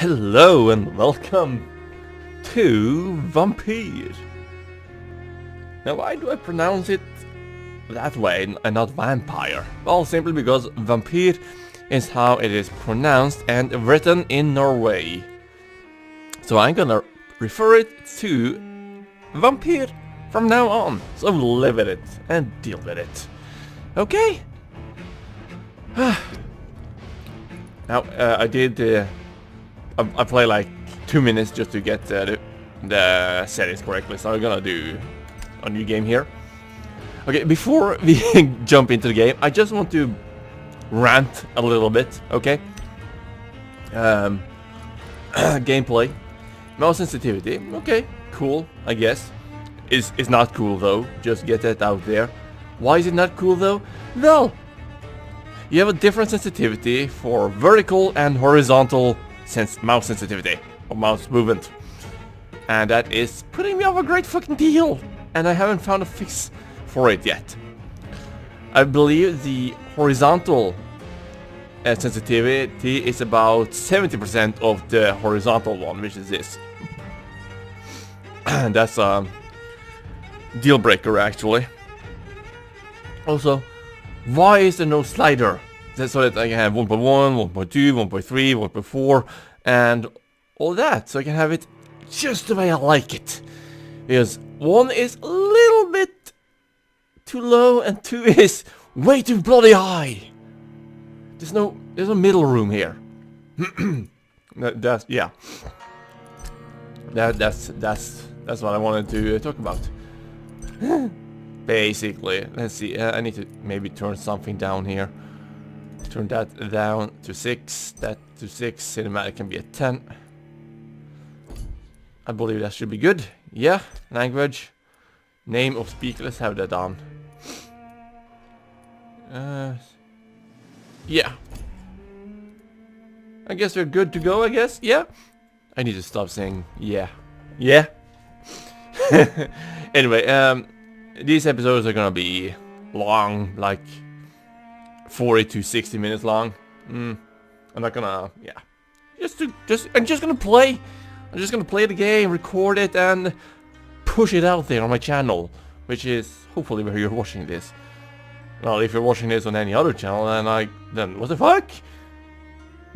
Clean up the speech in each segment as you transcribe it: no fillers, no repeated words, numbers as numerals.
Hello and welcome to Vampyr. Now why do I pronounce it that way and not vampire? Well, simply because Vampyr is how it is pronounced and written in Norway. So I'm gonna refer it to Vampyr from now on. So live with it and deal with it. Okay? Now, I did... I played like 2 minutes just to get the settings correctly, so I'm gonna do a new game here. Okay, before we jump into the game, I just want to rant a little bit, okay? Gameplay. Mouse sensitivity, okay, cool, I guess. It's not cool though, just get that out there. Why is it not cool though? Well, you have a different sensitivity for vertical and horizontal mouse sensitivity or mouse movement, and that is putting me off a great fucking deal, and I haven't found a fix for it yet. I believe the horizontal sensitivity is about 70% of the horizontal one, which is this. And that's a deal breaker actually. Also, why is there no slider? That's so that I can have 1.1, 1.2, 1.3, 1.4, and all that. So I can have it just the way I like it. Because 1 is a little bit too low, and 2 is way too bloody high. There's no middle room here. That's what I wanted to talk about. Basically, let's see. I need to maybe turn something down here. Turn that down to 6, that to 6, cinematic can be at 10. I believe that should be good. Yeah, language. Name of speaker, let's have that on. Yeah. I guess we're good to go, I guess, yeah? I need to stop saying yeah. Yeah? Anyway, these episodes are gonna be long, like 40 to 60 minutes long. I'm not gonna, yeah. I'm just gonna play. I'm just gonna play the game, record it, and push it out there on my channel, which is hopefully where you're watching this. Well, if you're watching this on any other channel, then what the fuck?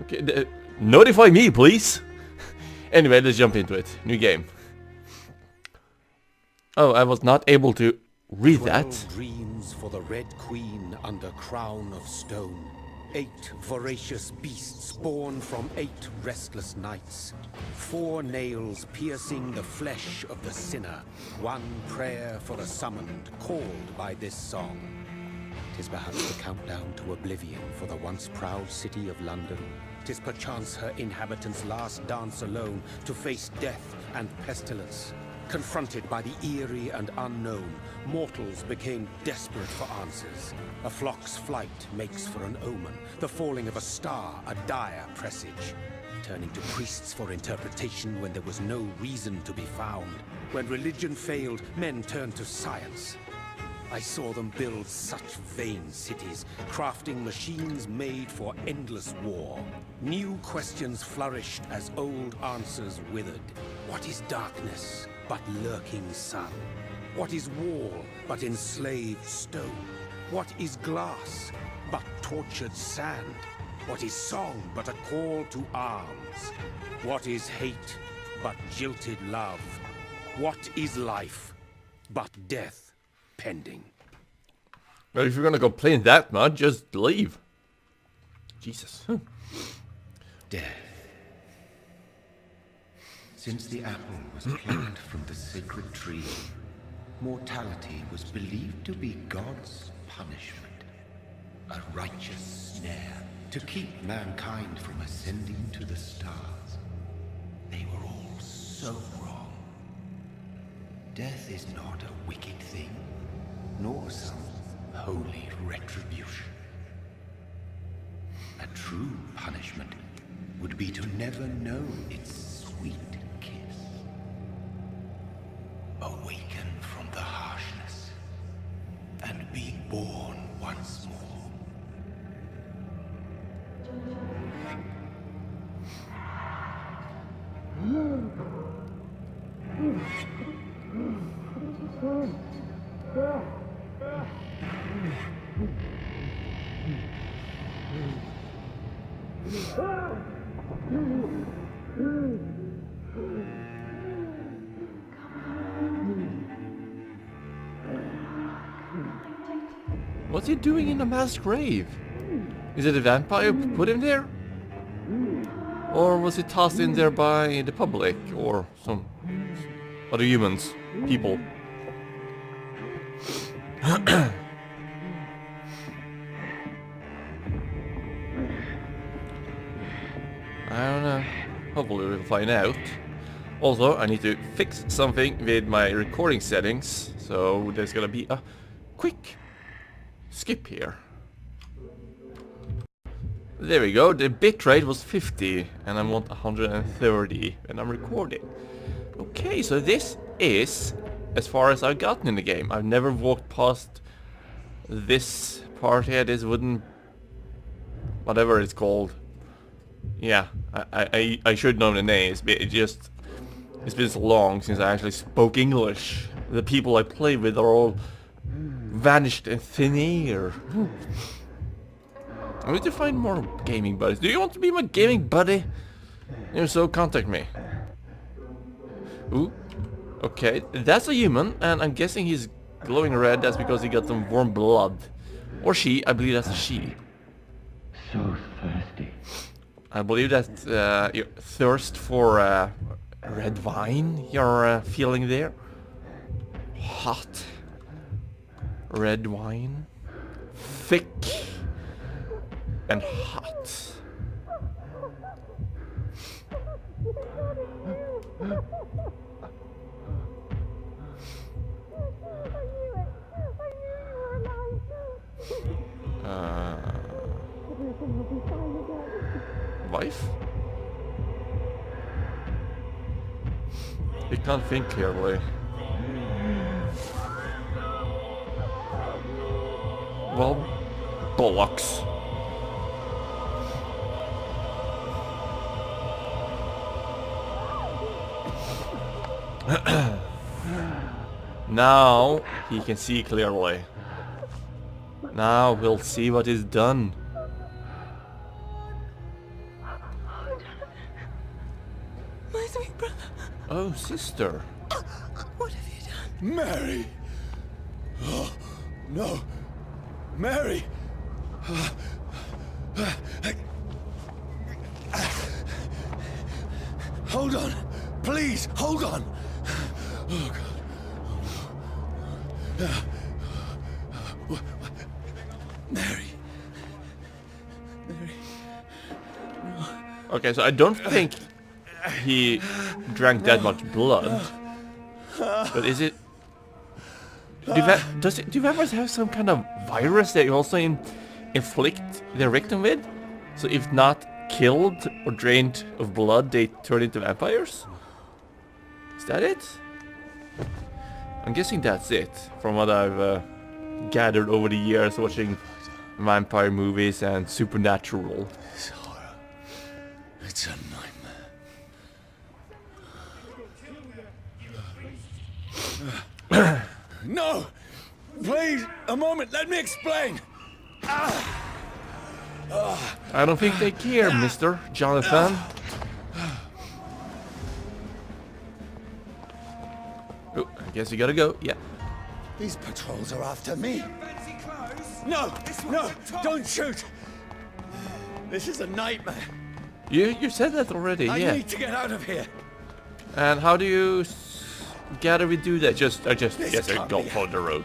Okay, notify me, please. Anyway, let's jump into it. New game. Oh, I was not able to read that. 12 dreams for the Red Queen under crown of stone. 8 voracious beasts born from 8 restless nights. 4 nails piercing the flesh of the sinner. 1 prayer for the summoned, called by this song. 'Tis perhaps the countdown to oblivion for the once proud city of London. 'Tis perchance her inhabitants' last dance alone to face death and pestilence. Confronted by the eerie and unknown, mortals became desperate for answers. A flock's flight makes for an omen, the falling of a star a dire presage. Turning to priests for interpretation when there was no reason to be found. When religion failed, men turned to science. I saw them build such vain cities, crafting machines made for endless war. New questions flourished as old answers withered. What is darkness but lurking sun? What is wall but enslaved stone? What is glass but tortured sand? What is song but a call to arms? What is hate but jilted love? What is life but death pending? Well, if you're gonna complain that much, just leave. Jesus. Death. Since the apple was plucked from the sacred tree, mortality was believed to be God's punishment. A righteous snare to keep mankind from ascending to the stars. They were all so wrong. Death is not a wicked thing, nor some holy retribution. A true punishment would be to never know its sweet kiss. Awaken from the harshness and be born once more. What's he doing in a mass grave? Is it a vampire who put him there? Or was he tossed in there by the public or some other humans, people? I don't know. Hopefully we'll find out. Also, I need to fix something with my recording settings, so there's gonna be a quick skip here. There we go, the bitrate was 50 and I want 130 and I'm recording. Okay, so this is as far as I've gotten in the game. I've never walked past this part here, this wooden... whatever it's called. Yeah, I should know the names, but it's been so long since I actually spoke English. The people I play with are all vanished in thin air. I need to find more gaming buddies. Do you want to be my gaming buddy? If so, contact me. Ooh. Okay, that's a human, and I'm guessing he's glowing red. That's because he got some warm blood. Or she, I believe that's a she. So thirsty. I believe that your thirst for red wine you're feeling there. Hot. Red wine. Thick. And hot. Wife? You can't think clearly. Well, bollocks. Now he can see clearly. Now we'll see what is done. My sweet brother. Oh, sister. What have you done? Mary! Oh, no! Mary! Hold on! Please, hold on! Oh, God. Mary. Mary. Okay, so I don't think he drank that much blood. But is it... Do vampires have some kind of virus that you also inflict their victim with? So if not killed or drained of blood, they turn into vampires? Is that it? I'm guessing that's it, from what I've gathered over the years watching vampire movies and supernatural. It's horror. It's a nightmare. No! Please, a moment, let me explain! I don't think they care, Mr. Jonathan. Oh, I guess you gotta go, yeah. These patrols are after me. No! No! Don't shoot! This is a nightmare. You said that already, yeah. I need to get out of here. And how do you gather we do that? I just This guess I can't go be for the road.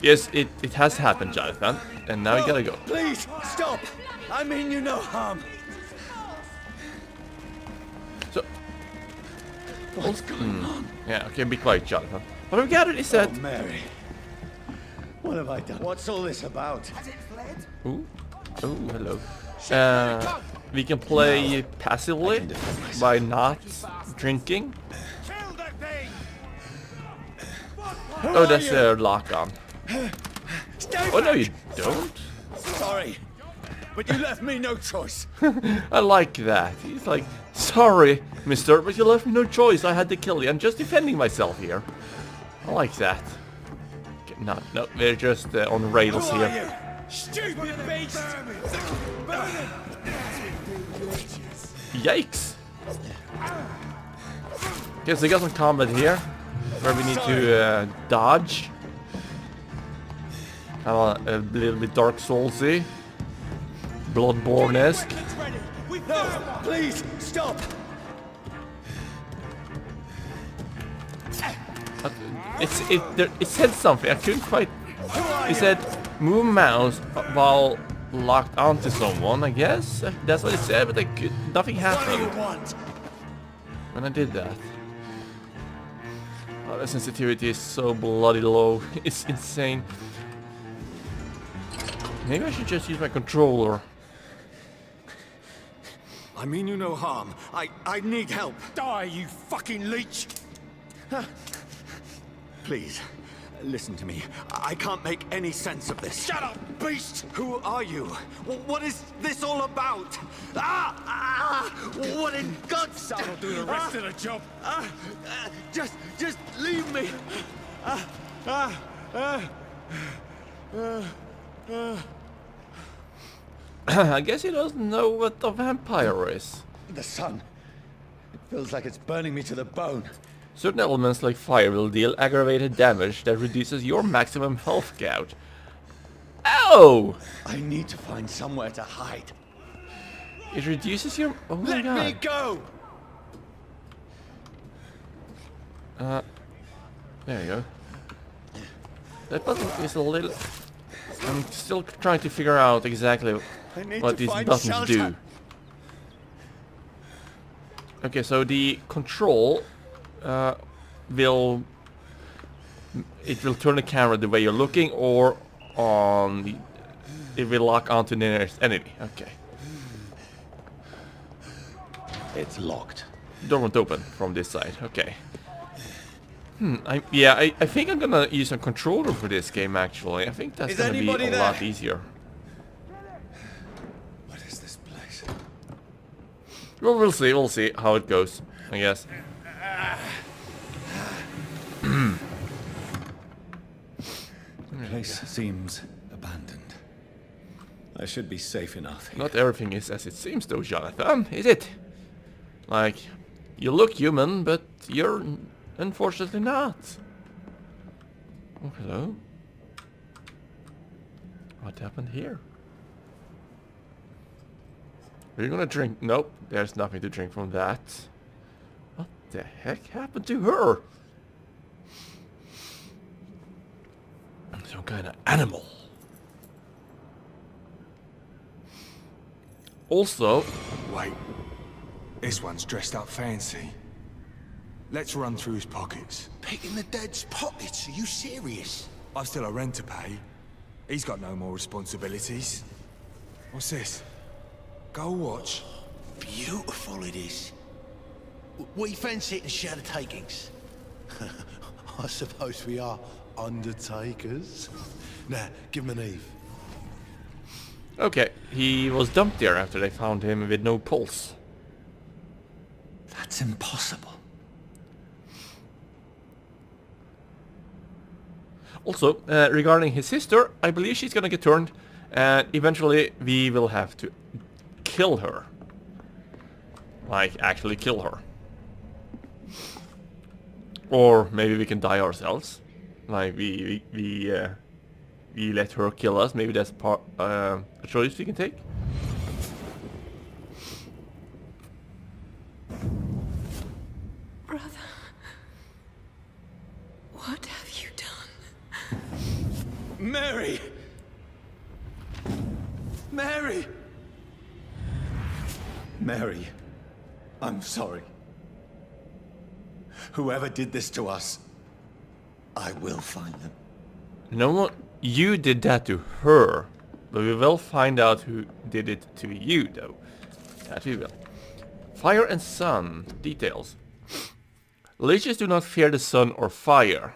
Yes, it has happened, Jonathan. And now you gotta go. Please, stop! I mean you no harm. So, What's going on? yeah, okay, be quiet, Jonathan. What we gathered is that... Oh, Mary. What have I done? What's all this about? Ooh, oh, hello. We can play passively by not drinking. Oh, that's a lock on. Stay Oh, no, back. you don't. Sorry, but you left me no choice. I like that. He's like, sorry, mister, but you left me no choice. I had to kill you. I'm just defending myself here. I like that. Okay, no, they're just on rails Who are here. you? Stupid beast! Yikes! Okay, so we got some combat here, where we need to dodge. Kind of a little bit Dark Soulsy, Bloodborne-esque. No, please, stop! It said something. I couldn't quite. It said move mouse while locked onto someone. I guess that's what it said, but nothing happened when I did that. Oh, the sensitivity is so bloody low. It's insane. Maybe I should just use my controller. I mean you no harm. I need help. Die, you fucking leech! Please, listen to me. I can't make any sense of this. Shut up, beast! Who are you? What is this all about? What in God's name? That'll do the rest of the job. Just leave me. I guess he doesn't know what a vampire is. The sun. It feels like it's burning me to the bone. Certain elements like fire will deal aggravated damage that reduces your maximum health count. Oh! I need to find somewhere to hide. It reduces your... Oh my god. Let me go! There you go. That button is a little... I'm still trying to figure out exactly what these buttons do. Okay, so the control will turn the camera the way you're looking, or on the, it will lock onto the nearest enemy. Okay. It's locked. Door won't open from this side. Okay. I think I'm gonna use a controller for this game actually. I think that's gonna be a lot easier. What is this place? Well, we'll see. We'll see how it goes, I guess. The place seems abandoned. I should be safe enough here. Not everything is as it seems though, Jonathan, is it? Like, you look human, but you're unfortunately not. Oh, hello? What happened here? Are you gonna drink? Nope, there's nothing to drink from that. What the heck happened to her? Some kind of animal. Also, Wait, this one's dressed up fancy. Let's run through his pockets. Picking the dead's pockets? Are you serious? I've still a rent to pay. He's got no more responsibilities. What's this? Gold watch. Beautiful it is. We fancy it and share the takings. I suppose we are undertakers. Now, give him an Eve. okay, he was dumped there after they found him with no pulse. That's impossible. Also, regarding his sister, I believe she's gonna get turned, and eventually we will have to kill her. Like, actually kill her. Or maybe we can die ourselves. Like, we let her kill us. Maybe that's a choice we can take. Brother, what have you done? Mary! Mary! Mary, I'm sorry. Whoever did this to us, I will find them. No one... You did that to her. But we will find out who did it to you, though. That we will. Fire and sun. Details. Leeches do not fear the sun or fire.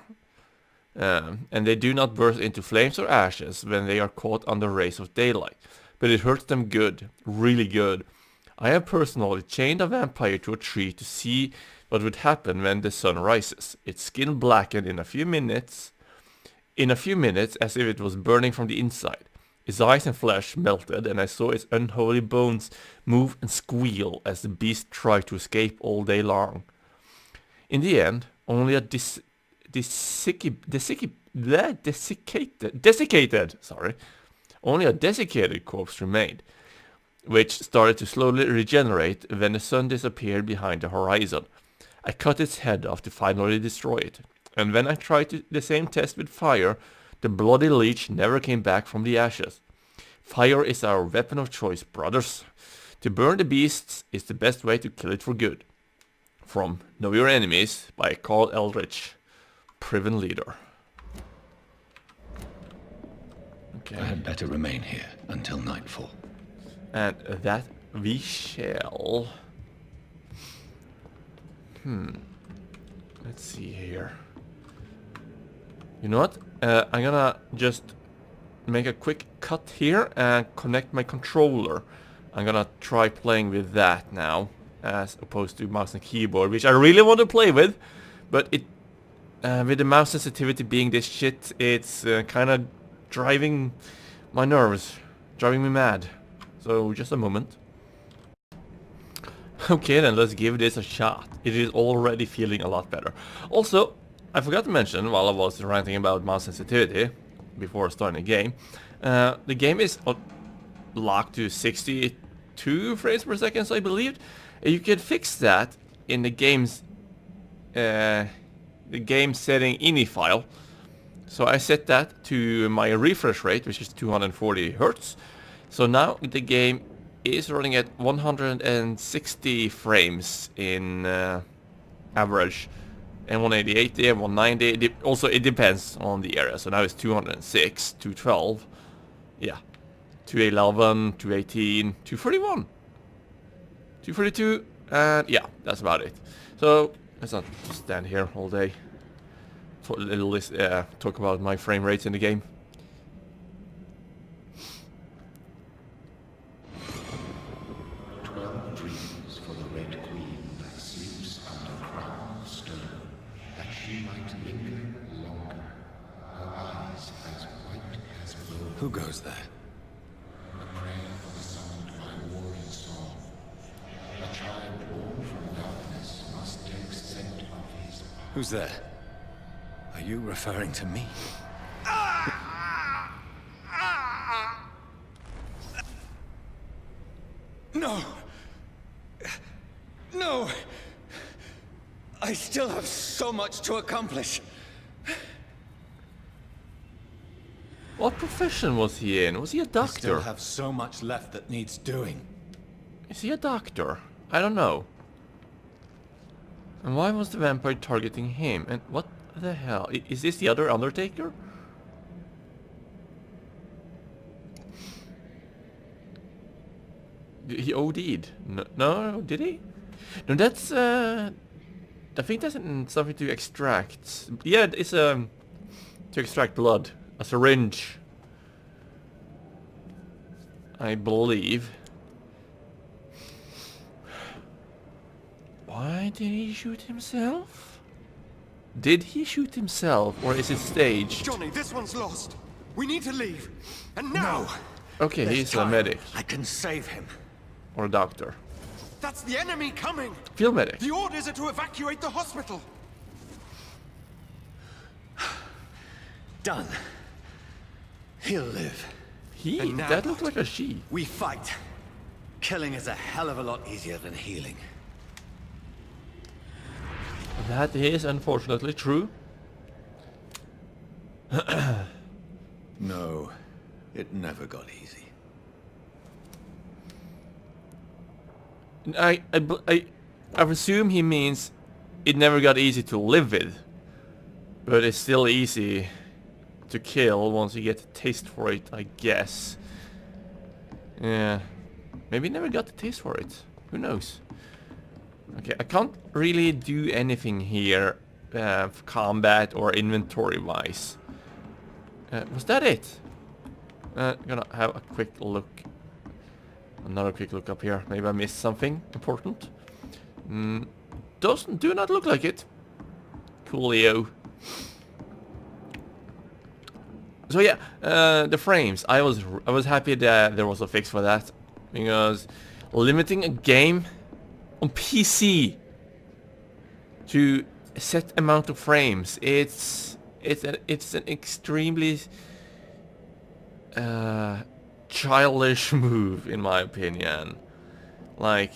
And they do not burst into flames or ashes when they are caught under rays of daylight. but it hurts them good, really good. I have personally chained a vampire to a tree to see what would happen when the sun rises. Its skin blackened in a few minutes, as if it was burning from the inside. Its eyes and flesh melted, and I saw its unholy bones move and squeal as the beast tried to escape all day long. In the end, only a desiccated corpse remained, which started to slowly regenerate when the sun disappeared behind the horizon. I cut its head off to finally destroy it, and when I tried the same test with fire, the bloody leech never came back from the ashes. Fire is our weapon of choice, brothers. To burn the beasts is the best way to kill it for good. From Know Your Enemies by Carl Eldritch, Priven Leader. Okay. I had better remain here until nightfall. And that we shall. Let's see here. You know what? I'm gonna just make a quick cut here and connect my controller. I'm gonna try playing with that now, as opposed to mouse and keyboard, which I really want to play with, but it with the mouse sensitivity being this shit, it's kind of driving my nerves, driving me mad. So just a moment. Okay, then let's give this a shot. It is already feeling a lot better. Also, I forgot to mention while I was ranting about mouse sensitivity before starting the game, the game is locked to 62 frames per second, so I believe. You can fix that in the game's game setting ini file. So I set that to my refresh rate, which is 240 Hertz. So now the game is running at 160 frames in average, and 180 and 190. Also, it depends on the area. So now it's 206, 212, yeah, 211, 218, 241, 242, and yeah, that's about it. So let's not just stand here all day. Talk about my frame rates in the game. Who goes there? A prayer for the summoned by war and storm. A child born from darkness must take scent of his path. Who's there? Are you referring to me? No! No! I still have so much to accomplish. What profession was he in? Was he a I still doctor? have so much left that needs doing. Is he a doctor? I don't know. And why was the vampire targeting him? And what the hell? Is this the other Undertaker? He OD'd. No, did he? No, that's I think that's something to extract. Yeah, it's to extract blood. A syringe, I believe. Why did he shoot himself? Did he shoot himself, or is it staged? Johnny, this one's lost. We need to leave. And now! Okay, he's a medic. I can save him. Or a doctor. That's the enemy coming! Field medic. The orders are to evacuate the hospital. Done. He'll live. He? And now That looked what? like a she. We fight. Killing is a hell of a lot easier than healing. That is unfortunately true. No, it never got easy. I presume he means it never got easy to live with, but it's still easy to kill once you get a taste for it, I guess. Yeah, maybe never got the taste for it. Who knows? Okay, I can't really do anything here, for combat or inventory-wise. Was that it? Gonna have a quick look Another quick look up here. Maybe I missed something important. Do not look like it. Coolio. So yeah, the frames. I was happy that there was a fix for that, because limiting a game on PC to a set amount of frames, it's an extremely childish move, in my opinion. Like,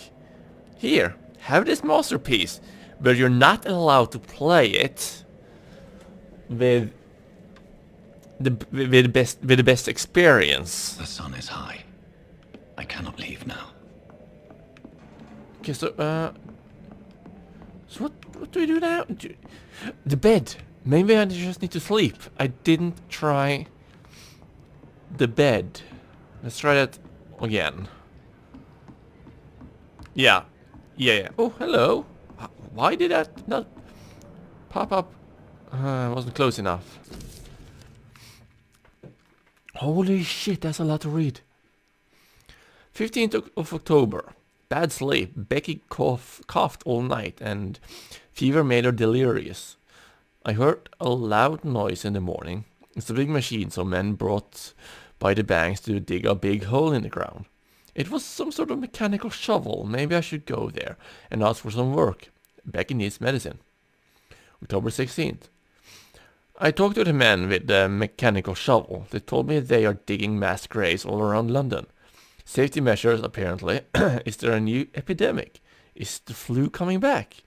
here, have this masterpiece, but you're not allowed to play it with the best experience. The sun is high. I cannot leave now. Okay, so what do we do now? The bed. Maybe I just need to sleep. I didn't try the bed. Let's try that again. Yeah. Oh, hello. Why did that not pop up? I wasn't close enough. Holy shit, that's a lot to read. 15th of October. Bad sleep. Becky coughed all night and fever made her delirious. I heard a loud noise in the morning. It's a big machine some men brought by the banks to dig a big hole in the ground. It was some sort of mechanical shovel. Maybe I should go there and ask for some work. Becky needs medicine. October 16th. I talked to the men with the mechanical shovel. They told me they are digging mass graves all around London. Safety measures, apparently. Is there a new epidemic? Is the flu coming back?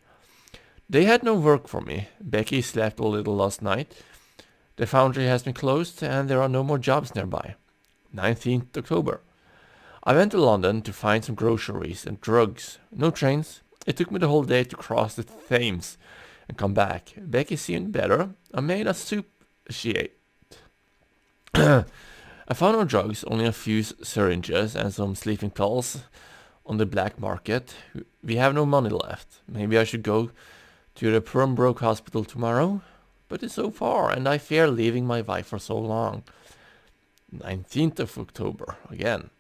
They had no work for me. Becky slept a little last night. The foundry has been closed and there are no more jobs nearby. 19th October. I went to London to find some groceries and drugs. No trains. It took me the whole day to cross the Thames and come back. Becky seemed better. I made a soup she ate. I found no drugs, only a few syringes and some sleeping pills on the black market. We have no money left. Maybe I should go to the Pembroke Hospital tomorrow, but it's so far and I fear leaving my wife for so long. 19th of October, again.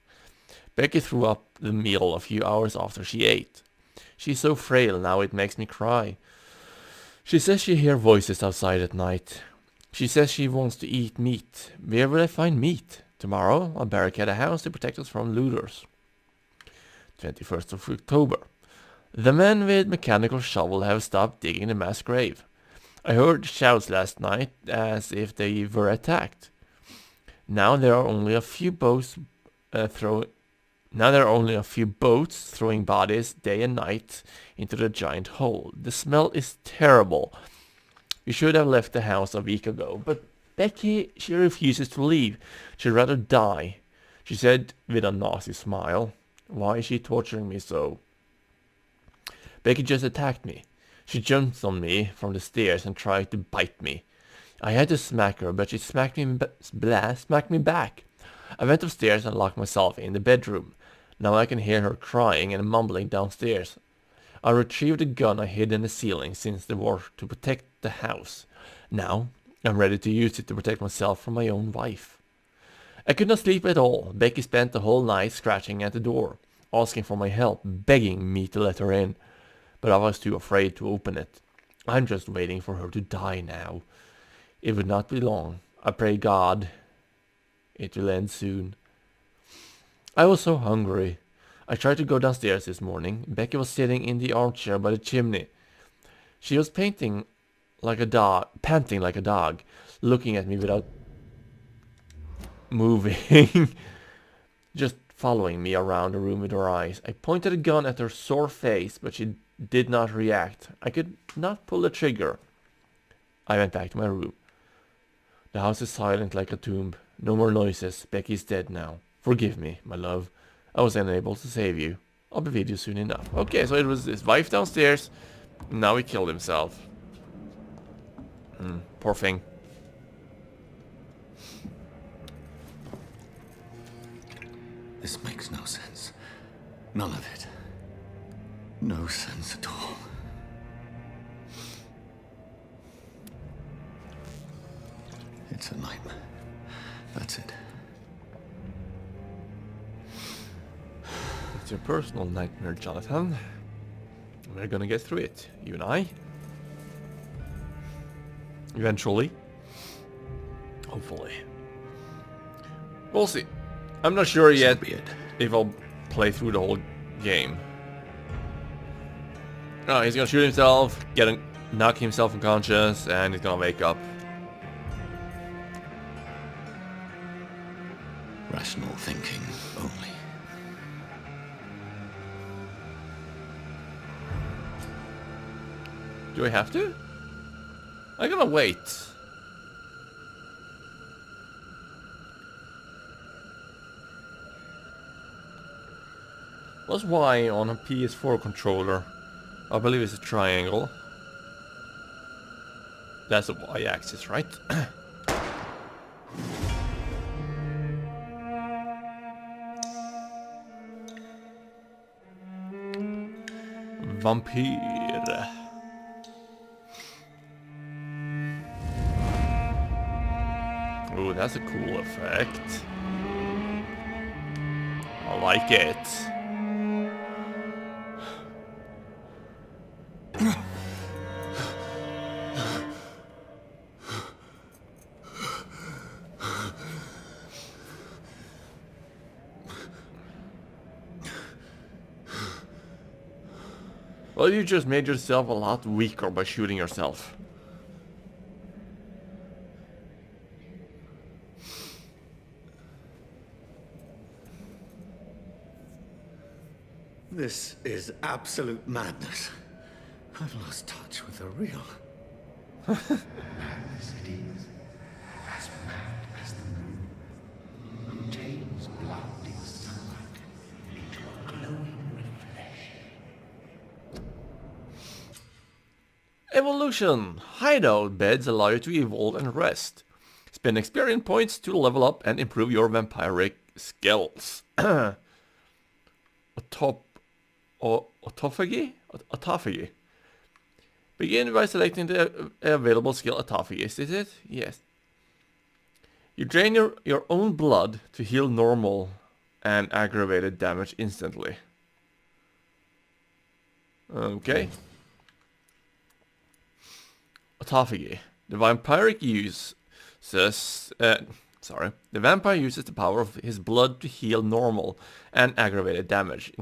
Becky threw up the meal a few hours after she ate. She's so frail now it makes me cry. She says she hears voices outside at night. She says she wants to eat meat. Where will I find meat? Tomorrow I'll barricade a house to protect us from looters. 21st of October. The men with mechanical shovel have stopped digging the mass grave. I heard shouts last night as if they were attacked. Now there are only a few boats throwing bodies day and night into the giant hole. The smell is terrible. We should have left the house a week ago, but Becky, she refuses to leave. She'd rather die. She said with a nasty smile. Why is she torturing me so? Becky just attacked me. She jumped on me from the stairs and tried to bite me. I had to smack her, but she smacked me back. I went upstairs and locked myself in the bedroom. Now I can hear her crying and mumbling downstairs. I retrieved the gun I hid in the ceiling since the war to protect the house. Now I'm ready to use it to protect myself from my own wife. I could not sleep at all. Becky spent the whole night scratching at the door, asking for my help, begging me to let her in. But I was too afraid to open it. I'm just waiting for her to die now. It would not be long. I pray God it will end soon. I was so hungry. I tried to go downstairs this morning. Becky was sitting in the armchair by the chimney. She was panting like a dog, looking at me without moving, just following me around the room with her eyes. I pointed a gun at her sore face, but she did not react. I could not pull the trigger. I went back to my room. The house is silent like a tomb. No more noises. Becky's dead now. Forgive me, my love. I was unable to save you. I'll be with you soon enough. Okay, so it was his wife downstairs. Now he killed himself. Poor thing. This makes no sense. None of it. No sense at all. It's a nightmare. That's it. It's your personal nightmare, Jonathan. We're gonna get through it, you and I. Eventually. Hopefully. We'll see. I'm not sure yet if I'll play through the whole game. Oh, he's gonna shoot himself, knock himself unconscious, and he's gonna wake up. Rational thinking only. Do I have to? I'm gonna wait. What's Y on a PS4 controller? I believe it's a triangle. That's a Y-axis, right? Vampyr. Oh, that's a cool effect. I like it. Well, you just made yourself a lot weaker by shooting yourself. This is absolute madness. I've lost touch with the real. As it is, as mad as the moon, who tames blinding sunlight into a glowing reflection. Evolution. Hideout beds allow you to evolve and rest. Spend experience points to level up and improve your vampiric skills. Autophagy. Begin by selecting the available skill autophagy. Is it? Yes. You drain your own blood to heal normal and aggravated damage instantly. Okay. Autophagy. The vampire uses the vampire uses the power of his blood to heal normal and aggravated damage,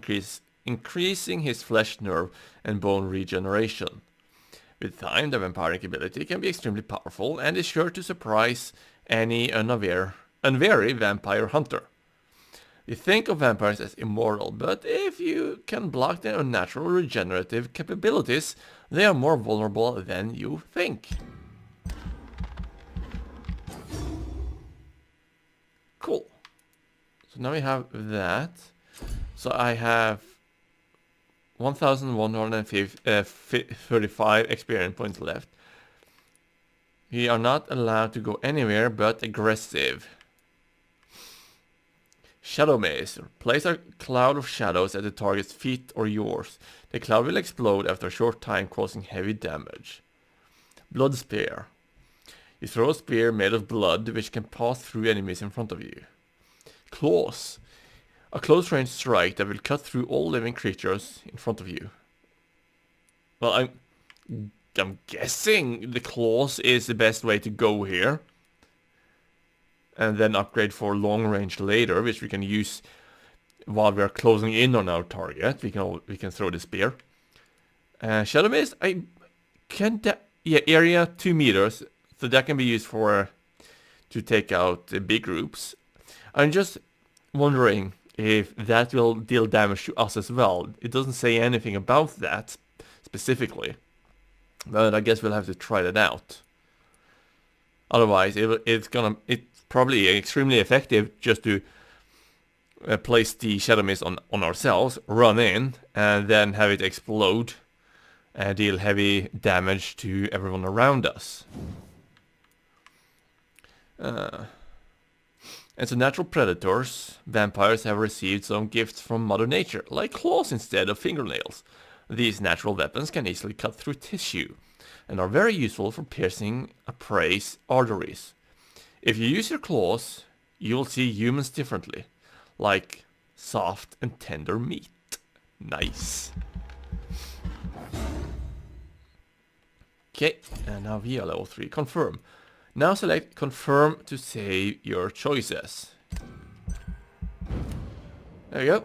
increasing his flesh, nerve, and bone regeneration. With time, the vampiric ability can be extremely powerful and is sure to surprise any unwary vampire hunter. You think of vampires as immortal, but if you can block their unnatural regenerative capabilities, they are more vulnerable than you think. Cool. So now we have that. So I have 1,135 experience points left. We are not allowed to go anywhere but aggressive. Shadow Maze. Place a cloud of shadows at the target's feet or yours. The cloud will explode after a short time, causing heavy damage. Blood Spear. You throw a spear made of blood, which can pass through enemies in front of you. Claws. A close-range strike that will cut through all living creatures in front of you. Well, I'm guessing the claws is the best way to go here. And then upgrade for long range later, which we can use while we are closing in on our target. We can throw the spear. Shadow Mist, area 2 meters, so that can be used to take out big groups. I'm just wondering if that will deal damage to us as well. It doesn't say anything about that specifically, but I guess we'll have to try that out. Otherwise, it's probably extremely effective just to place the Shadow Mist on ourselves, run in, and then have it explode and deal heavy damage to everyone around us. As natural predators, vampires have received some gifts from Mother Nature, like claws instead of fingernails. These natural weapons can easily cut through tissue, and are very useful for piercing a prey's arteries. If you use your claws, you will see humans differently, like soft and tender meat. Nice. Okay, and now we are level 3. Confirm. Now select confirm to save your choices. There you go.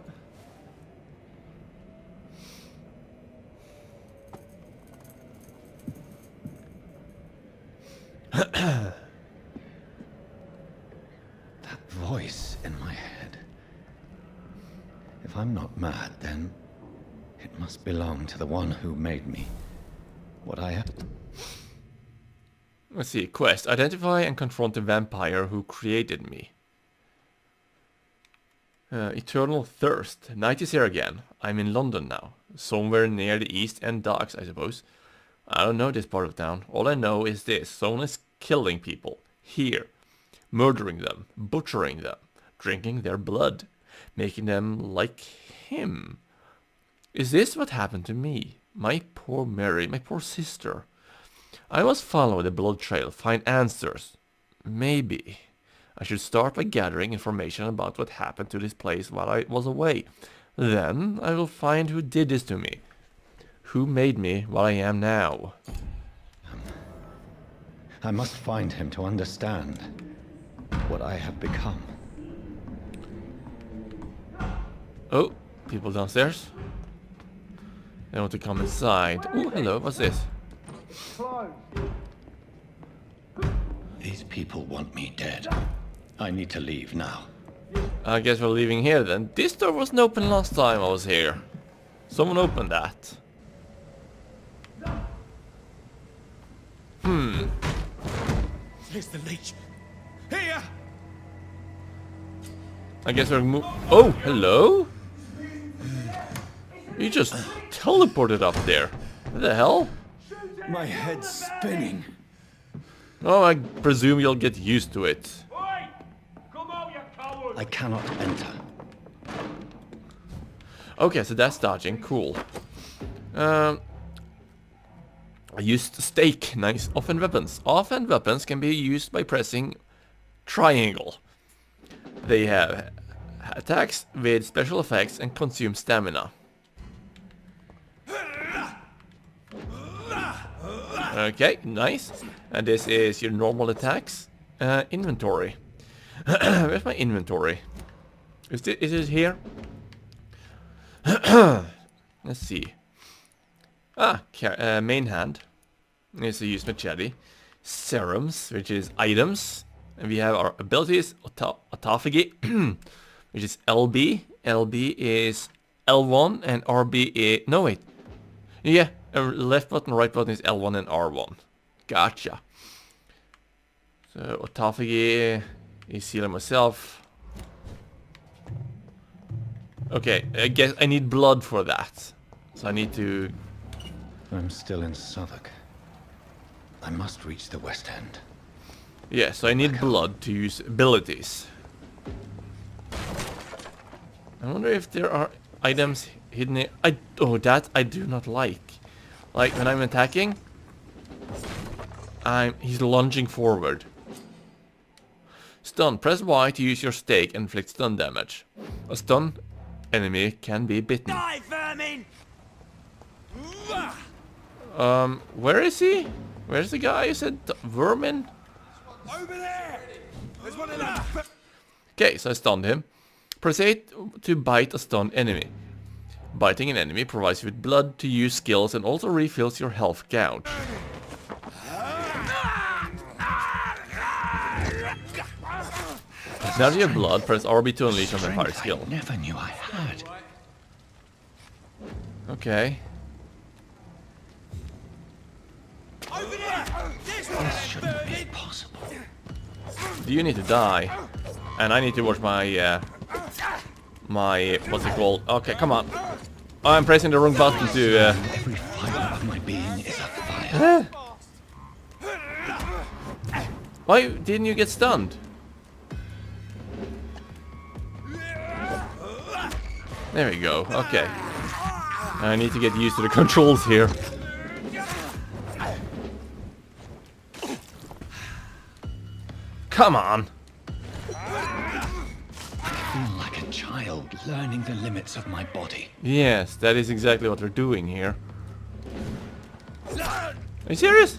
That voice in my head. If I'm not mad, then it must belong to the one who made me. What I have. Let's see. Quest. Identify and confront the vampire who created me. Eternal Thirst. Night is here again. I'm in London now. Somewhere near the East End docks, I suppose. I don't know this part of town. All I know is this. Someone is killing people. Here. Murdering them. Butchering them. Drinking their blood. Making them like him. Is this what happened to me? My poor Mary. My poor sister. I must follow the blood trail. Find answers. Maybe. I should start by gathering information about what happened to this place while I was away. Then I will find who did this to me. Who made me what I am now. I must find him to understand what I have become. Oh, people downstairs. They want to come inside. Oh, hello, what's this? These people want me dead. I need to leave now. I guess we're leaving here then. This door wasn't open last time I was here. Someone opened that. Here's the leech. Here! I guess we're oh, hello? You just teleported up there. What the hell? My head's spinning. Oh, I presume you'll get used to it. I cannot enter. Okay, so that's dodging. Cool. I used stake. Nice. Offhand weapons. Offhand weapons can be used by pressing triangle. They have attacks with special effects and consume stamina. Okay, nice. And this is your normal attacks. Inventory. Where's my inventory? Is it here? Let's see. Main hand is to use machete. Serums, which is items. And we have our abilities. Autophagy, which is LB. LB is L1 and RB is... No, wait. Yeah, left button, right button is L1 and R1. Gotcha. So, autophagy is healing myself. Okay, I guess I need blood for that. So I need to... I'm still in Southwark. I must reach the West End. Yeah, so I need blood to use abilities. I wonder if there are items hidden here. Oh, that I do not like. Like when I'm attacking, he's lunging forward. Stun. Press Y to use your stake and inflict stun damage. A stun enemy can be bitten. Die, vermin! Where is he? Where's the guy who said vermin? Over there! There's one in there! Okay, so I stunned him. Press A to bite a stunned enemy. Biting an enemy provides you with blood to use skills and also refills your health gouge. Now that you have blood, press RB to unleash a vampire skill. I never knew I had. Okay. Over there! This one! This shouldn't be possible. You need to die. And I need to watch my, what's it called? Okay, come on. I'm pressing the wrong button to, Every fiber of my being is a fire. Why didn't you get stunned? There we go, okay. I need to get used to the controls here. Come on. I feel like a child. child learning the limits of my body. Yes, that is exactly what they're doing here. Are you serious?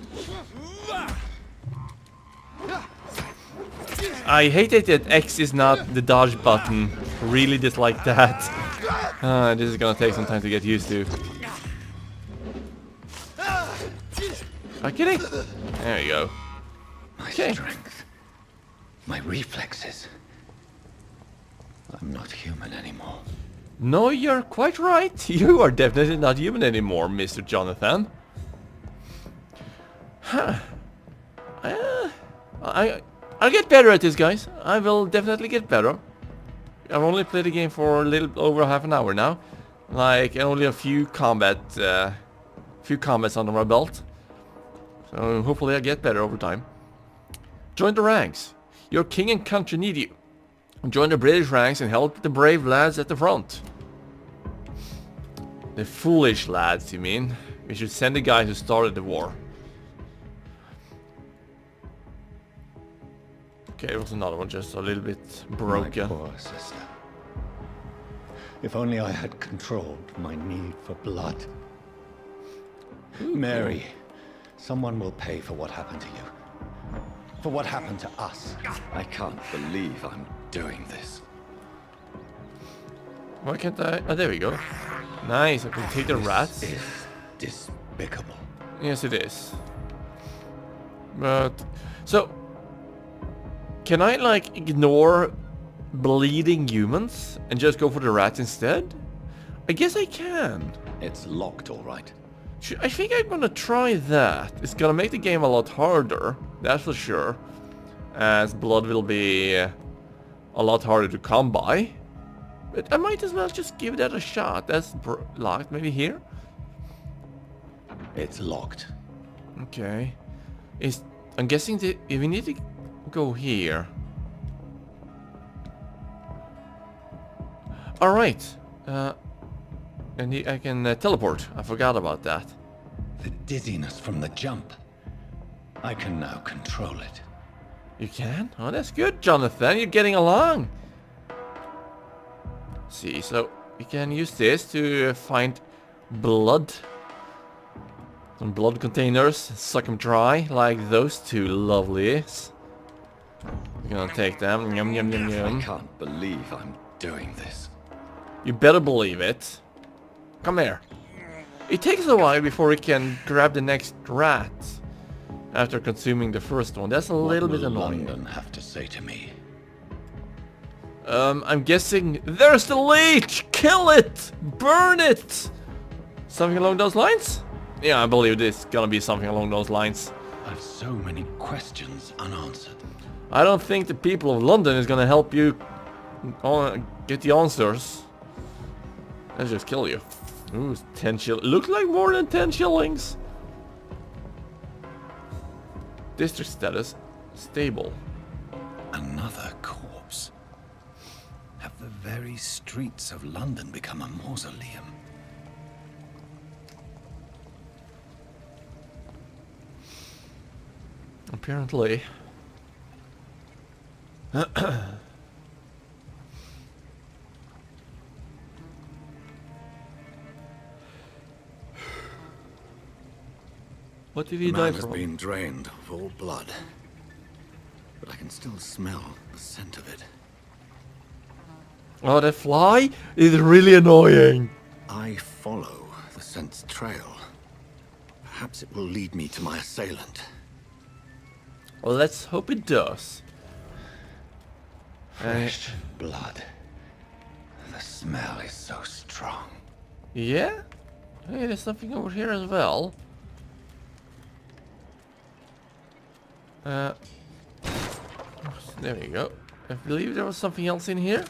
I hate it that X is not the dodge button. Really dislike that. This is gonna take some time to get used to. Are you kidding? There you go. My strength. My reflexes. I'm not human anymore. No, you're quite right. You are definitely not human anymore, Mr. Jonathan. Huh. I'll get better at this, guys. I will definitely get better. I've only played the game for a little over half an hour now. Like, only a few combats under my belt. So hopefully I get better over time. Join the ranks. Your king and country need you. Join the British ranks and help the brave lads at the front. The foolish lads, you mean? We should send the guys who started the war. Okay, it was another one, just a little bit broken. My poor sister. If only I had controlled my need for blood. Mary, someone will pay for what happened to you. For what happened to us. I can't believe I'm doing this. Why can't I? Oh, there we go. Nice, I can take the rats. This is despicable. Yes, it is. But, so, can I, like, ignore bleeding humans and just go for the rats instead? I guess I can. It's locked, all right. I think I'm gonna try that. It's gonna make the game a lot harder, that's for sure. As blood will be a lot harder to come by. But I might as well just give that a shot. That's locked, maybe here? It's locked. Okay. I'm guessing that if we need to go here. Alright. And I can teleport. I forgot about that. The dizziness from the jump. I can now control it. You can? Oh, that's good, Jonathan. You're getting along. See, so we can use this to find blood. Some blood containers. Suck them dry, like those two lovelies. We're gonna take them. Yum, yum, yum, yum. I can't believe I'm doing this. You better believe it. Come here. It takes a while before we can grab the next rat after consuming the first one. That's a little bit annoying. What will London have to say to me? I'm guessing there's the leech! Kill it! Burn it! Something along those lines? Yeah, I believe this is gonna be something along those lines. I've so many questions unanswered. I don't think the people of London is gonna help you get the answers. Let's just kill you. Ooh, 10 shillings. Looks like more than 10 shillings. District status. Stable. Another corpse. Have the very streets of London become a mausoleum? Apparently. What did he die Man has from? been drained of all blood, but I can still smell the scent of it. Oh, that fly is really annoying. I follow the scent's trail. Perhaps it will lead me to my assailant. Well, let's hope it does. Fresh blood. The smell is so strong. Yeah? Hey, there's something over here as well. There we go. I believe there was something else in here.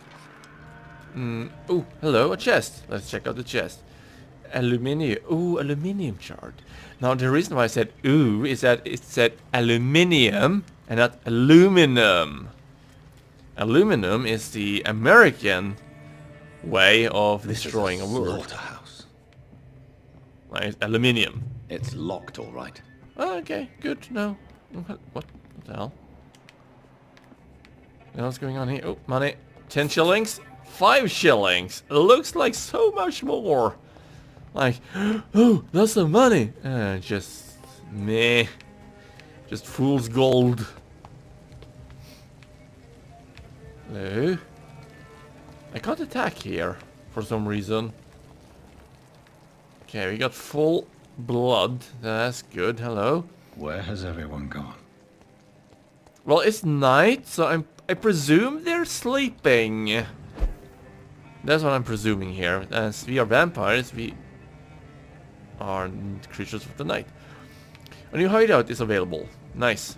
Oh, hello, a chest. Let's check out the chest. Aluminium. Ooh, aluminium shard. Now, the reason why I said ooh is that it said aluminium and not aluminum. Aluminum is the American way of destroying a word. Slaughterhouse. Like aluminium. It's locked, all right. Oh, okay, good to know. What the hell? What's going on here? Oh, money. 10 shillings. 5 shillings. It looks like so much more. Like, oh, that's some money. Just meh. Just fool's gold. Hello? I can't attack here for some reason. Okay, we got full blood. That's good. Hello. Where has everyone gone? Well, it's night, so I presume they're sleeping. That's what I'm presuming here. As we are vampires, we are creatures of the night. A new hideout is available. Nice.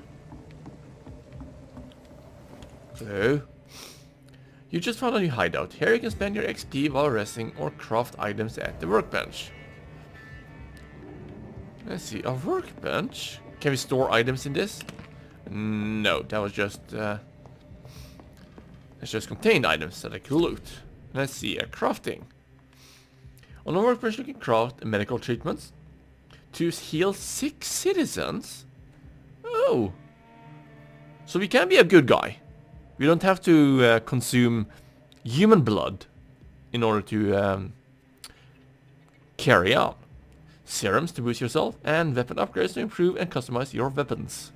So, you just found a new hideout. Here you can spend your XP while resting or craft items at the workbench. Let's see, a workbench? Can we store items in this? No, that was just it's just contained items that I can loot. Let's see, crafting. On the workbench you can craft medical treatments to heal sick citizens. Oh, so we can be a good guy. We don't have to consume human blood in order to carry on. Serums to boost yourself, and weapon upgrades to improve and customize your weapons.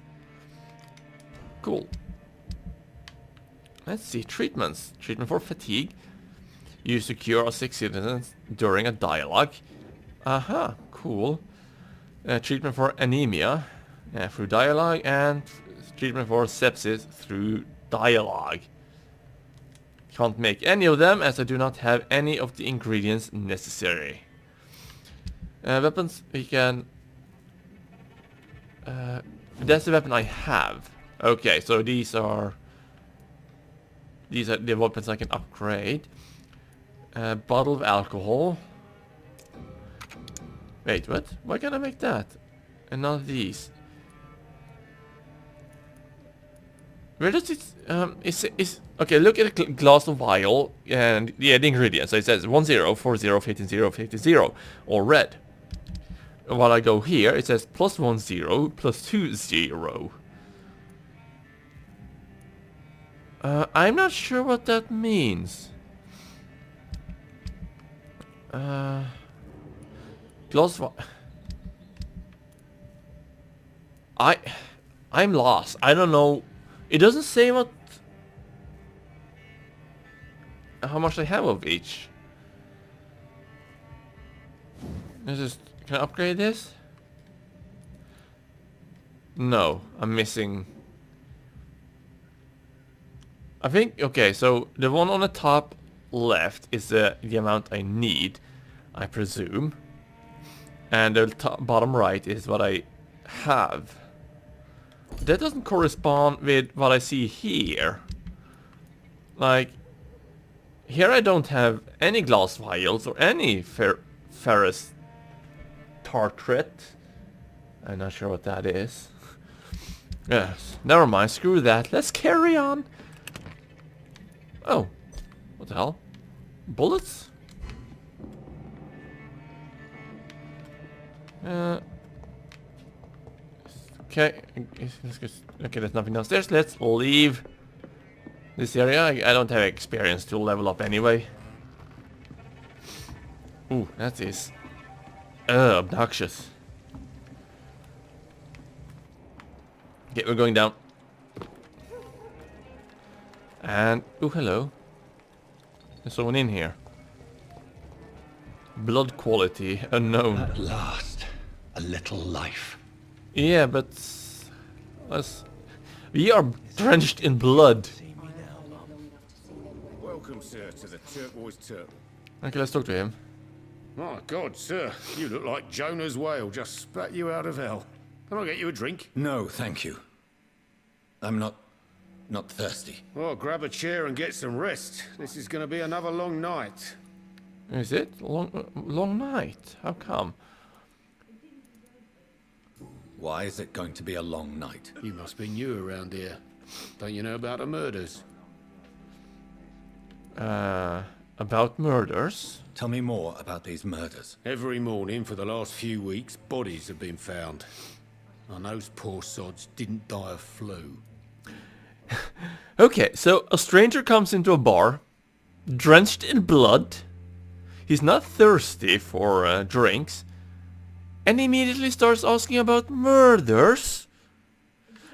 Cool. Let's see, treatments. Treatment for fatigue. Used to cure sick citizens during a dialogue. Aha, cool. Treatment for anemia through dialogue, and treatment for sepsis through dialogue. Can't make any of them as I do not have any of the ingredients necessary. Weapons, we can... that's the weapon I have. Okay, so these are the weapons I can upgrade. Bottle of alcohol. Wait, what? Why can't I make that? And none of these. Where does it... okay, look at a glass of vial and yeah, the ingredients. So it says 10, 40, 15, 0, 50, 0, or red. While I go here, it says +1, 0, +2, 0. I'm not sure what that means. Glass I'm lost. I don't know. It doesn't say what... how much I have of each. Can I upgrade this? No, I'm missing... I think, okay, so the one on the top left is the amount I need, I presume. And the bottom right is what I have. That doesn't correspond with what I see here. Like, here I don't have any glass vials or any ferrous tartret. I'm not sure what that is. Yes, never mind, screw that. Let's carry on. Oh, what the hell? Bullets? Okay, okay, there's nothing downstairs. Let's leave this area. I don't have experience to level up anyway. Ooh, that is obnoxious. Okay, we're going down. And, oh, hello. There's someone in here. Blood quality unknown. At last, a little life. Yeah, but we are drenched in blood. Welcome, sir, to the Turquoise Turtle. Okay, let's talk to him. My God, sir, you look like Jonah's whale just spat you out of hell. Can I get you a drink? No, thank you. I'm not thirsty. Well, grab a chair and get some rest. This is going to be another long night. Is it? Long night? How come? Why is it going to be a long night? You must be new around here. Don't you know about the murders? About murders? Tell me more about these murders. Every morning for the last few weeks, bodies have been found. And those poor sods didn't die of flu. Okay, so a stranger comes into a bar, drenched in blood. He's not thirsty for drinks. And he immediately starts asking about murders.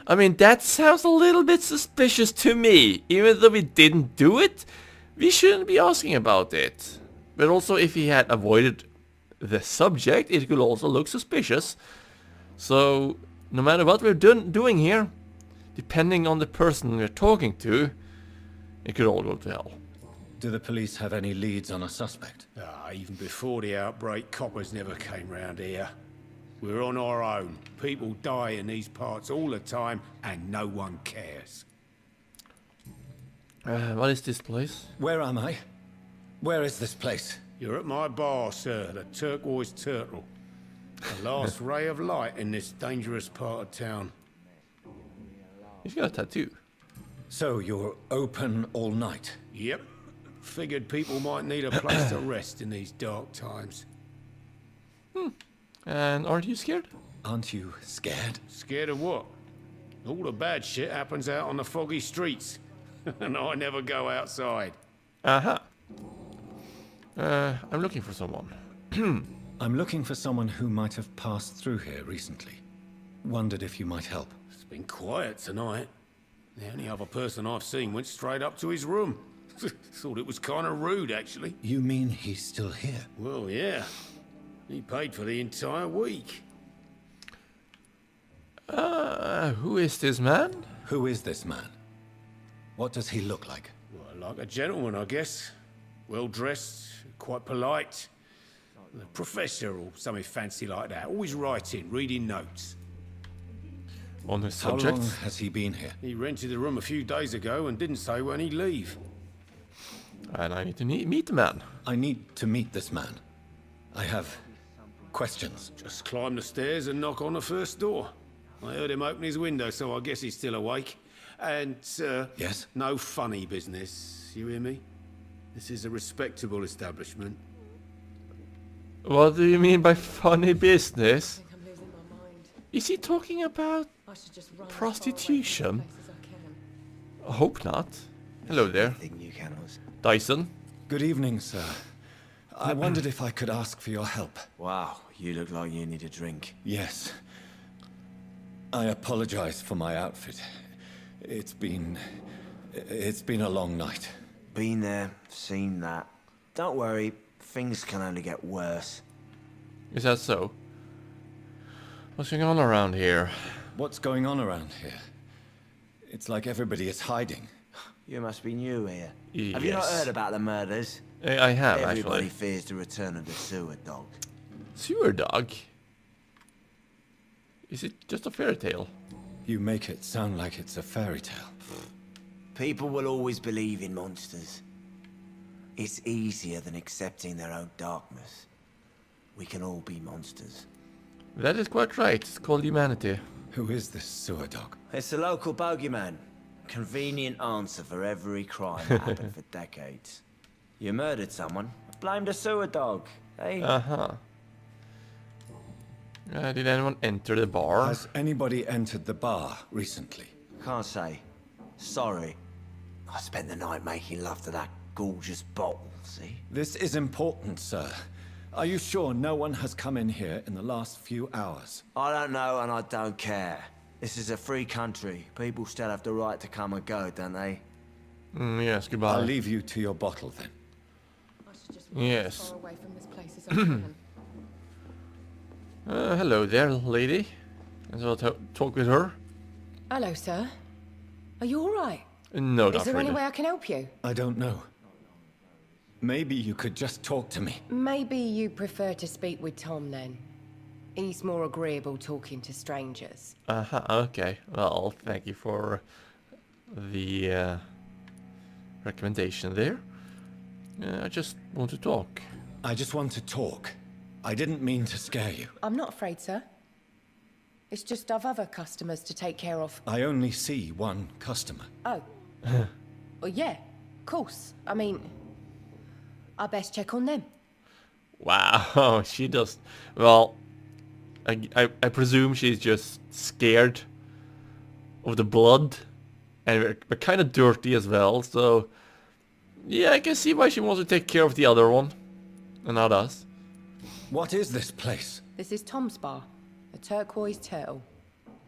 I mean, that sounds a little bit suspicious to me. Even though we didn't do it, we shouldn't be asking about it. But also, if he had avoided the subject, it could also look suspicious. So, no matter what we're doing here, depending on the person we're talking to, it could all go to hell. Do the police have any leads on a suspect? Even before the outbreak, coppers never came round here. We're on our own. People die in these parts all the time, and no one cares. What is this place? Where am I? Where is this place? You're at my bar, sir, the Turquoise Turtle. The last ray of light in this dangerous part of town. He's got a tattoo. So you're open all night? Yep. Figured people might need a place to rest in these dark times. And aren't you scared? Aren't you scared? Scared of what? All the bad shit happens out on the foggy streets. And I never go outside. Aha. I'm looking for someone. I'm looking for someone who might have passed through here recently. Wondered if you might help. It's been quiet tonight. The only other person I've seen went straight up to his room. Thought it was kind of rude, actually. You mean he's still here? Well, yeah. He paid for the entire week. Who is this man? Who is this man? What does he look like? Well, like a gentleman, I guess. Well-dressed, quite polite. A professor or something fancy like that. Always writing, reading notes. On his How subject? long has he been here? He rented the room a few days ago and didn't say when he'd leave. And I need to meet the man. I need to meet this man. I have questions. Just climb the stairs and knock on the first door. I heard him open his window, so I guess he's still awake. And, Yes? no funny business, you hear me? This is a respectable establishment. What do you mean by funny business? I'm losing my mind. Is he talking about I should just run prostitution? as far away from this place as I can. I hope not. Hello there. Dyson. Good evening, sir. I wondered if I could ask for your help. Wow, you look like you need a drink. Yes. I apologize for my outfit. It's been a long night. Been there, seen that. Don't worry, things can only get worse. Is that so? What's going on around here? What's going on around here? It's like everybody is hiding. You must be new here. Have you not Yes. heard about the murders? I have, Everybody actually. fears the return of the sewer dog. Sewer dog? Is it just a fairy tale? You make it sound like it's a fairy tale. People will always believe in monsters. It's easier than accepting their own darkness. We can all be monsters. That is quite right. It's called humanity. Who is this sewer dog? It's a local bogeyman. Convenient answer for every crime that happened for decades. You murdered someone, blame the sewer dog, eh? Uh-huh. Did anyone enter the bar? Has anybody entered the bar recently? Can't say. Sorry. I spent the night making love to that gorgeous bottle, see? This is important, sir. Are you sure no one has come in here in the last few hours? I don't know and I don't care. This is a free country. People still have the right to come and go, don't they? Yes, goodbye. I'll leave you to your bottle then. I should just run Yes. as far away from this place as I can. Hello there, lady. Let's all talk with her. Hello, sir. Are you all right? No, Is not there really. any way I can help you? I don't know. Maybe you could just talk to me. Maybe you prefer to speak with Tom then. He's more agreeable talking to strangers. Uh-huh, okay. Well, thank you for the recommendation there. I just want to talk. I just want to talk. I didn't mean to scare you. I'm not afraid, sir. It's just I've other customers to take care of. I only see one customer. Oh. Well, yeah, of course. I mean, I best check on them. Wow, she does. Well, I presume she's just scared of the blood, and we're kind of dirty as well. So Yeah, I can see why she wants to take care of the other one. And not us. What is this place? This is Tom's bar, a turquoise turtle.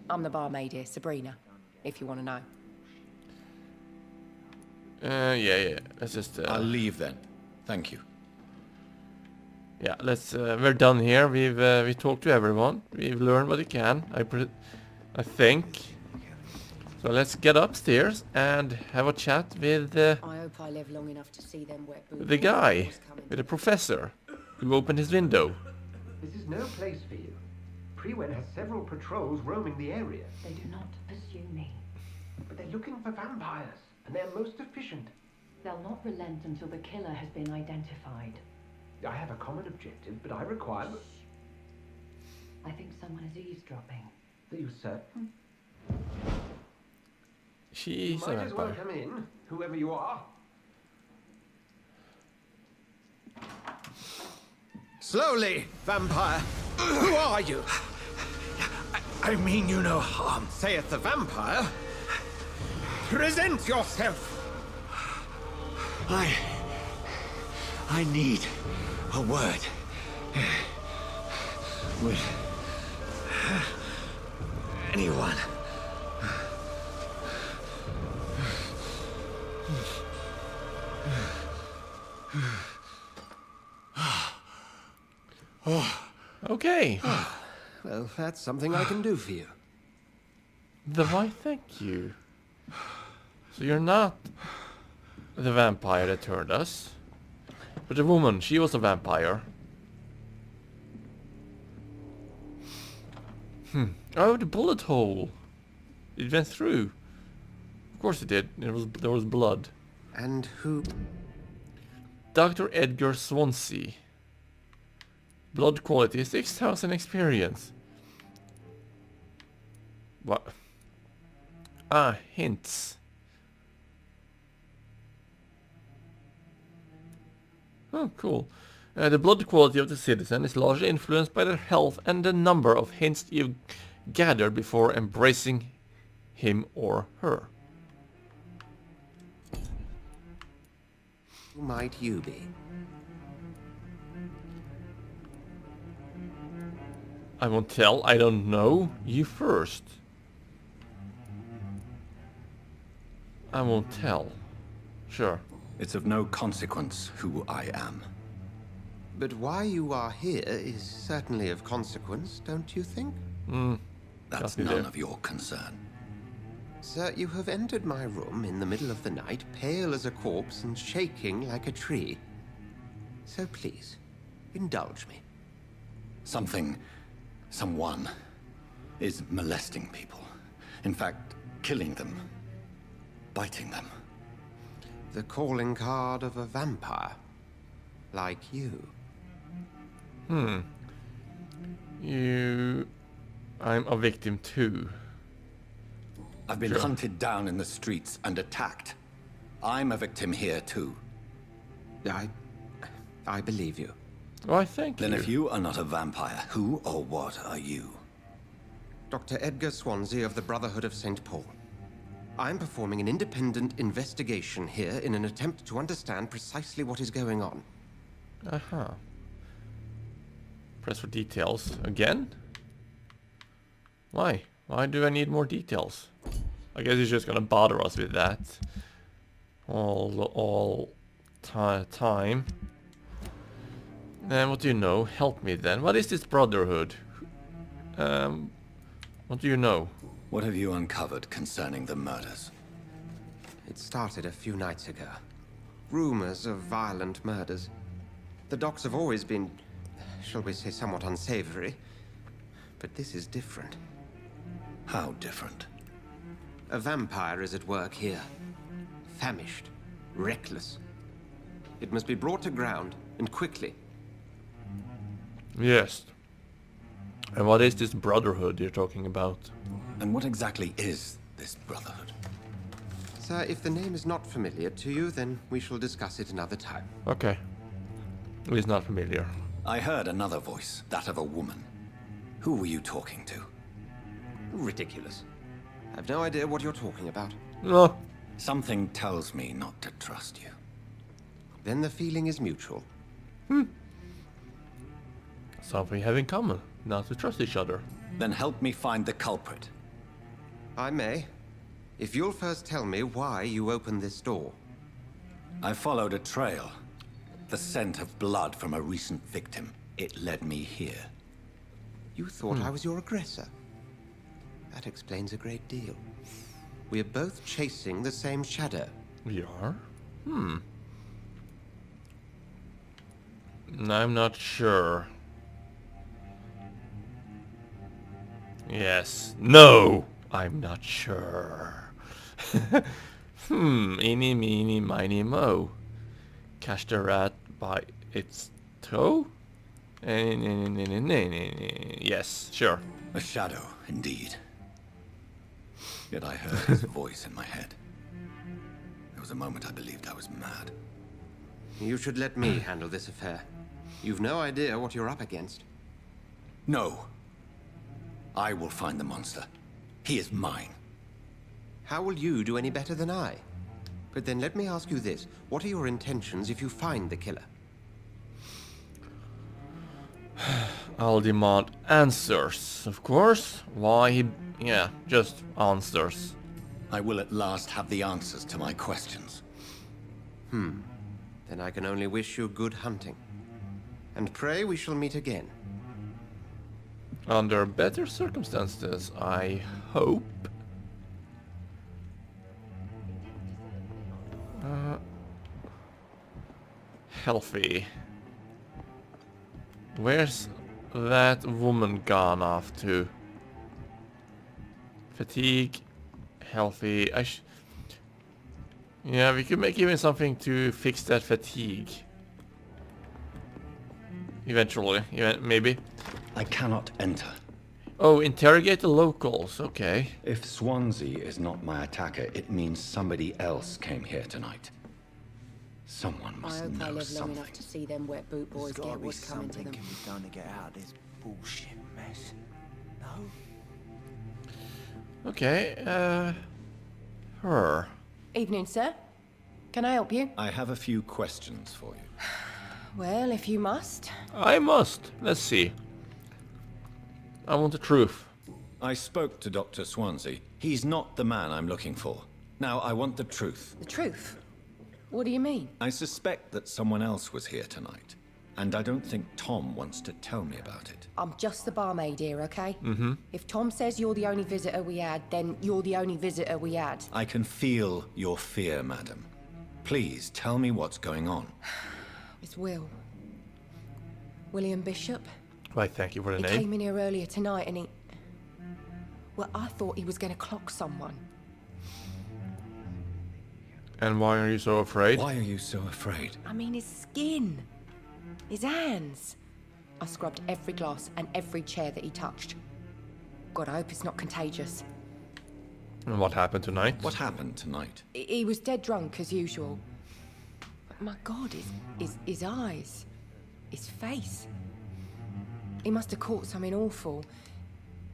I'm the barmaid here, Sabrina, if you want to know. Yeah. Let's just... I'll leave then. Thank you. Yeah, let's... we're done here. We talked to everyone. We've learned what we can. I think. So let's get upstairs and have a chat with I hope I live long enough to see them wet boots. the guy, with the professor, who opened his window. This is no place for you. Prewen has several patrols roaming the area. They do not pursue me. But they're looking for vampires, and they're most efficient. They'll not relent until the killer has been identified. I have a common objective, but I require... I think someone is eavesdropping. Are you certain? She's Might as well come in, whoever you are. Slowly, vampire. Who are you? I mean you no harm. Saith the vampire. Present yourself. I need a word with anyone. Okay. Well, that's something I can do for you. Why, thank you. So you're not the vampire that turned us. But the woman, she was a vampire. Oh, the bullet hole. It went through. Of course it did. There was blood. And who? Dr. Edgar Swansea. Blood quality 6,000 experience. What? Ah, hints. Oh, cool. The blood quality of the citizen is largely influenced by their health and the number of hints you've gathered before embracing him or her. Who might you be? I won't tell. I don't know. You first. I won't tell. Sure. It's of no consequence who I am. But why you are here is certainly of consequence, don't you think? That's none of your concern. Sir, you have entered my room in the middle of the night, pale as a corpse and shaking like a tree. So please, indulge me. Someone is molesting people. In fact, killing them. Biting them. The calling card of a vampire. Like you. I'm a victim too. I've been hunted down in the streets and attacked. I'm a victim here too. I believe you. Why, thank you. Then if you are not a vampire, who or what are you? Dr. Edgar Swansea of the Brotherhood of St. Paul. I'm performing an independent investigation here in an attempt to understand precisely what is going on. Uh-huh. Press for details. Again? Why? Why do I need more details? I guess he's just gonna bother us with that. All time. And what do you know? Help me then. What is this Brotherhood? What do you know? What have you uncovered concerning the murders? It started a few nights ago. Rumors of violent murders. The docks have always been, shall we say, somewhat unsavory. But this is different. How different? A vampire is at work here. Famished. Reckless. It must be brought to ground, and quickly. Yes. And what is this Brotherhood you're talking about? And what exactly is this Brotherhood? Sir, if the name is not familiar to you, then we shall discuss it another time. Okay. He's not familiar. I heard another voice, that of a woman. Who were you talking to? Ridiculous. I've no idea what you're talking about. No. Something tells me not to trust you. then the feeling is mutual. Something we have in common. Not to trust each other. Then help me find the culprit. I may. If you'll first tell me why you opened this door. I followed a trail. The scent of blood from a recent victim. It led me here. You thought I was your aggressor. That explains a great deal. We're both chasing the same shadow. We are? I'm not sure. Yes. No! I'm not sure. Eeny, meeny, miny, mo. Catch the rat by its toe? Yes, sure. A shadow, indeed. Yet I heard his voice in my head. There was a moment I believed I was mad. You should let me handle this affair. You've no idea what you're up against. No. I will find the monster. He is mine. How will you do any better than I? But then let me ask you this. What are your intentions if you find the killer? I'll demand answers, of course. Why he... Yeah, just answers. I will at last have the answers to my questions. Then I can only wish you good hunting. And pray we shall meet again. Under better circumstances, I hope. Healthy. Where's that woman gone off to? Fatigue. Healthy. Yeah, we could make even something to fix that fatigue. Eventually, maybe. I cannot enter. Oh, interrogate the locals. Okay. If Swansea is not my attacker, it means somebody else came here tonight. Someone I must hope I know live long something. enough to see them wet boot boys There's gotta get be what's coming to something them. can be done to get out of this bullshit mess. No? Okay, her. Evening, sir. Can I help you? I have a few questions for you. Well, if you must. I must. Let's see. I want the truth. I spoke to Dr. Swansea. He's not the man I'm looking for. Now, I want the truth. The truth? What do you mean? I suspect that someone else was here tonight. And I don't think Tom wants to tell me about it. I'm just the barmaid here, okay? Mm-hmm. If Tom says you're the only visitor we had, then you're the only visitor we had. I can feel your fear, madam. Please, tell me what's going on. It's Will. William Bishop. Why, thank you for the He name. came in here earlier tonight and he... Well, I thought he was going to clock someone. And why are you so afraid? Why are you so afraid? I mean, his skin. His hands. I scrubbed every glass and every chair that he touched. God, I hope it's not contagious. And what happened tonight? What happened tonight? He was dead drunk, as usual. But my God, his eyes. His face. He must have caught something awful.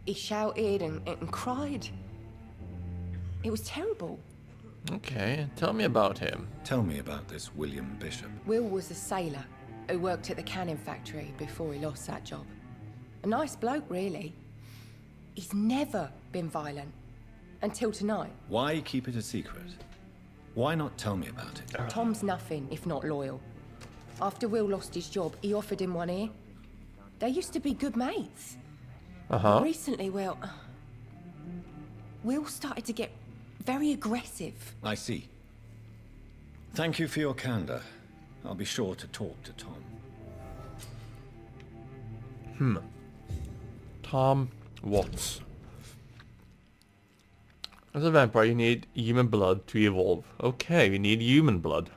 He shouted and cried. It was terrible. Okay, tell me about him. Tell me about this William Bishop. Will was a sailor who worked at the cannon factory before he lost that job. A nice bloke, really. He's never been violent. Until tonight. Why keep it a secret? Why not tell me about it? Tom's nothing if not loyal. After Will lost his job, he offered him one ear. They used to be good mates. Uh-huh. Recently, well, Will started to get very aggressive. I see. Thank you for your candor. I'll be sure to talk to Tom. Tom Watts. As a vampire, you need human blood to evolve. Okay, we need human blood.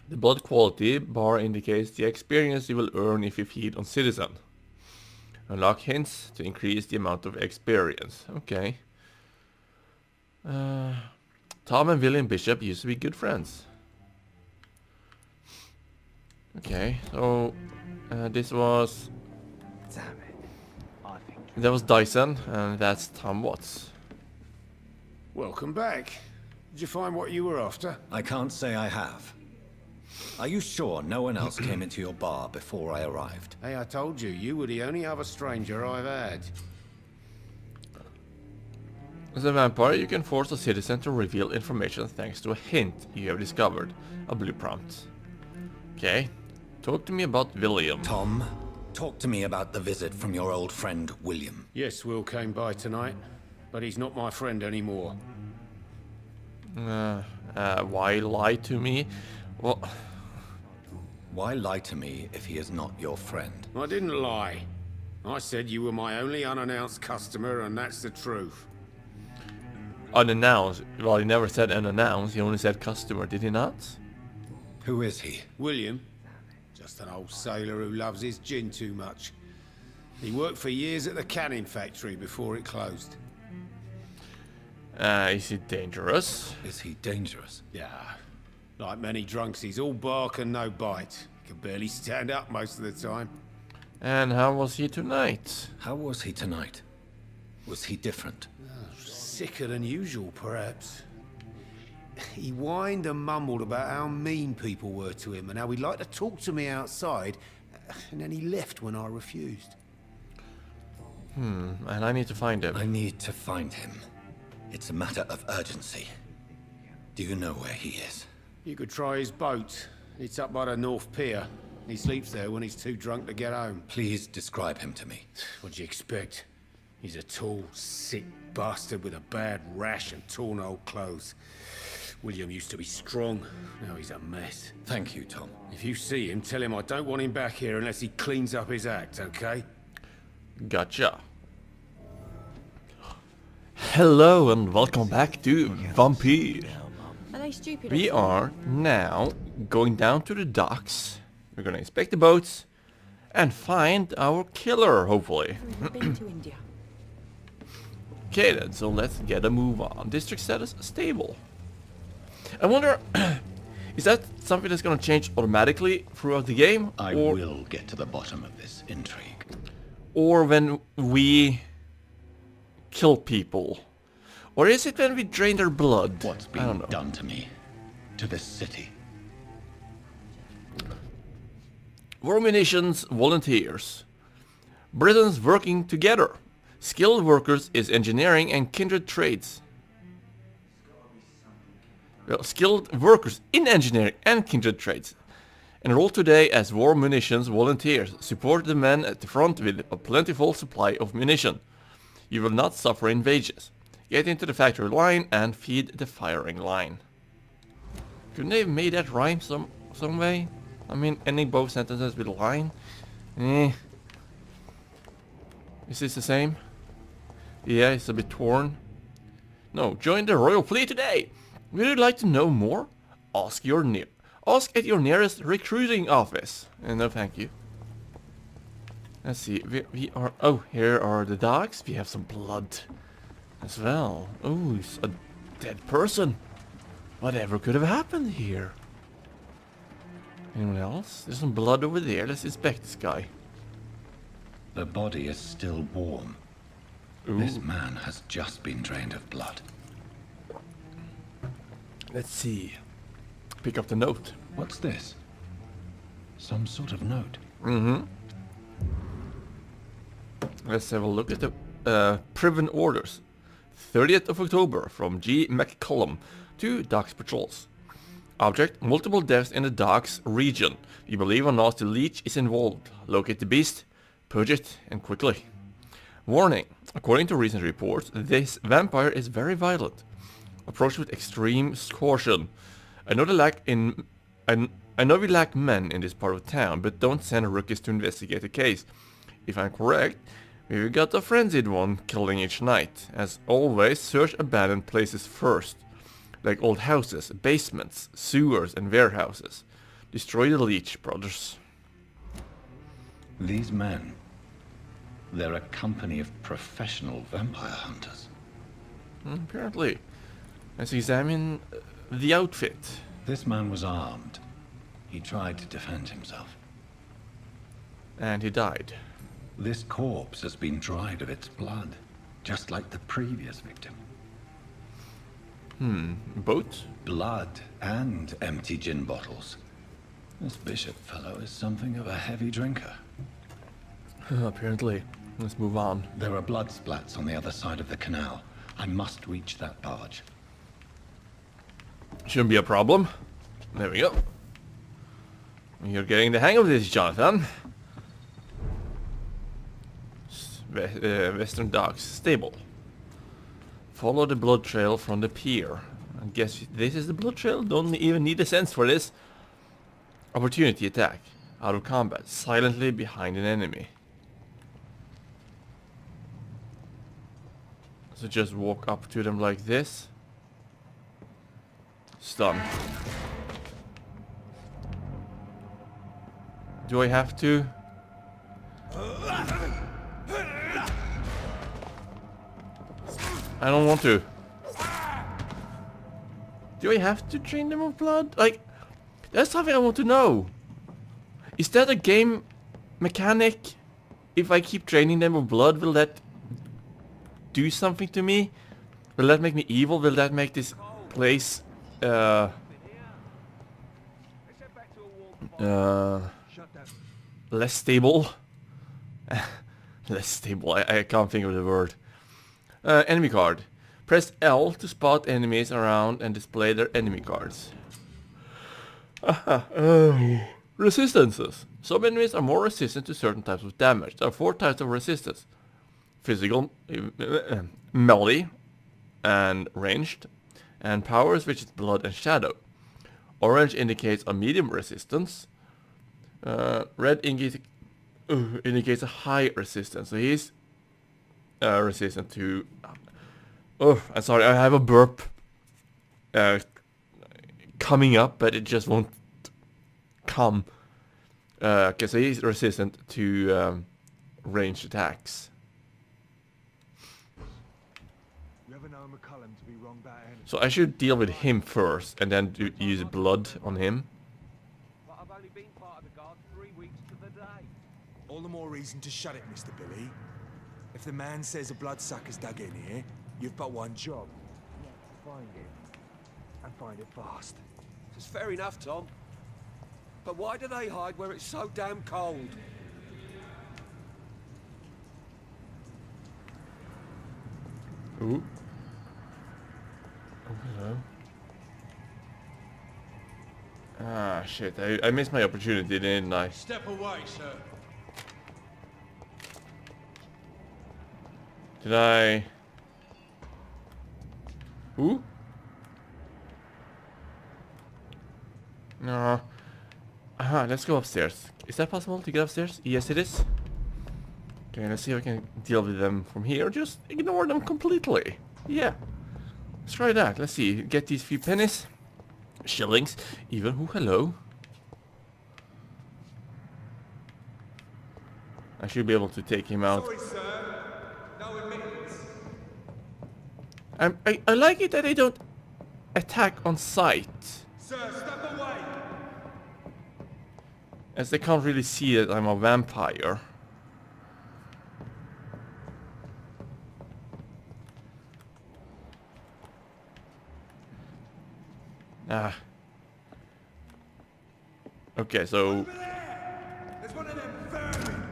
The blood quality bar indicates the experience you will earn if you feed on citizen. Unlock hints to increase the amount of experience. Okay. Tom and William Bishop used to be good friends. Okay, so this was... Damn it. I think That was Dyson, and that's Tom Watts. Welcome back. Did you find what you were after? I can't say I have. Are you sure no one else came into your bar before I arrived? Hey, I told you, you were the only other stranger I've had. As a vampire, you can force a citizen to reveal information thanks to a hint you have discovered. A blue prompt. Okay. Talk to me about William. Tom, talk to me about the visit from your old friend, William. Yes, Will came by tonight, but he's not my friend anymore. Why lie to me? Well... Why lie to me if he is not your friend? I didn't lie. I said you were my only unannounced customer, and that's the truth. Unannounced? Well, he never said unannounced, he only said customer, did he not? Who is he? William. Just an old sailor who loves his gin too much. He worked for years at the canning factory before it closed. Is he dangerous? Is he dangerous? Yeah. Like many drunks, he's all bark and no bite. Can barely stand up most of the time. And how was he tonight? How was he tonight? Was he different? Sicker than usual, perhaps. He whined and mumbled about how mean people were to him and how he'd like to talk to me outside, and then he left when I refused. And I need to find him. I need to find him. It's a matter of urgency. Do you know where he is? You could try his boat. It's up by the North Pier. He sleeps there when he's too drunk to get home. Please describe him to me. What'd you expect? He's a tall, sick bastard with a bad rash and torn old clothes. William used to be strong. Now he's a mess. Thank you, Tom. If you see him, tell him I don't want him back here unless he cleans up his act, okay? Gotcha. Hello and welcome back to Vampyr. Are they stupid? We are now going down to the docks. We're gonna inspect the boats and find our killer, hopefully. I've been to India. Okay then, so let's get a move on. District status stable. I wonder, is that something that's gonna change automatically throughout the game? I will get to the bottom of this intrigue. Or when we kill people? Or is it when we drain their blood? What's being done to me? To this city? War munitions volunteers. Britons working together. Skilled workers is engineering and kindred trades. Well, skilled workers in engineering and kindred trades. Enroll today as war munitions volunteers. Support the men at the front with a plentiful supply of munition. You will not suffer in wages. Get into the factory line and feed the firing line. Couldn't they have made that rhyme some way? I mean, ending both sentences with a line? Is this the same? Yeah, it's a bit torn. No, join the royal fleet today. Would you like to know more? Ask at your nearest recruiting office. No, thank you. Let's see. We are. Oh, here are the docks. We have some blood as well. Oh, it's a dead person. Whatever could have happened here? Anyone else? There's some blood over there. Let's inspect this guy. The body is still warm. Ooh. This man has just been drained of blood. Let's see. Pick up the note. What's this? Some sort of note. Let's have a look at the Priven orders. 30th of October from G. McCollum to Docks Patrols. Object, multiple deaths in the docks region. You believe or not the leech is involved. Locate the beast, purge it, and quickly. Warning, according to recent reports, this vampire is very violent. Approach with extreme caution. I know we lack men in this part of town, but don't send rookies to investigate the case. If I'm correct, we've got a frenzied one killing each night. As always, search abandoned places first, like old houses, basements, sewers and warehouses. Destroy the leech, brothers. These men, they're a company of professional vampire hunters. Apparently. Let's examine the outfit. This man was armed. He tried to defend himself. And he died. This corpse has been dried of its blood, just like the previous victim. Boat? Blood and empty gin bottles. This bishop fellow is something of a heavy drinker. Apparently. Let's move on. There are blood splats on the other side of the canal. I must reach that barge. Shouldn't be a problem. There we go. You're getting the hang of this, Jonathan. Western Docks Stable. Follow the blood trail from the pier. I guess this is the blood trail? Don't even need a sense for this. Opportunity attack. Out of combat. Silently behind an enemy. So just walk up to them like this. Stun. Do I have to? I don't want to. Do I have to drain them of blood? Like, that's something I want to know. Is that a game mechanic? If I keep draining them of blood, will that do something to me? Will that make me evil? Will that make this place less stable? Less stable, I can't think of the word. Enemy card. Press L to spot enemies around and display their enemy cards. Resistances. Some enemies are more resistant to certain types of damage. There are 4 types of resistance. Physical, melee, and ranged. And powers, which is blood and shadow. Orange indicates a medium resistance. Red indicates a high resistance. So he's resistant to... Oh, I'm sorry, I have a burp coming up, but it just won't come. Okay, so he's resistant to ranged attacks. So I should deal with him first, and then use blood on him. But I've only been part of the guard 3 weeks to the day. All the more reason to shut it, Mr. Billy. If the man says a bloodsucker's dug in here, you've but one job. Find it. And find it fast. It's fair enough, Tom. But why do they hide where it's so damn cold? Ooh. Oh, hello. Ah, shit. I missed my opportunity, didn't I? Step away, sir. Did I... Who? No. Aha, let's go upstairs. Is that possible to get upstairs? Yes, it is. Okay, let's see if I can deal with them from here. Just ignore them completely. Yeah. Let's try that. Let's see. Get these few pennies. Shillings. Even. Oh, hello. I should be able to take him out. Sorry, sir. No admittance. I like it that they don't attack on sight. Sir, step away. As they can't really see that I'm a vampire. Ah. Okay, so... There's one of them vermin.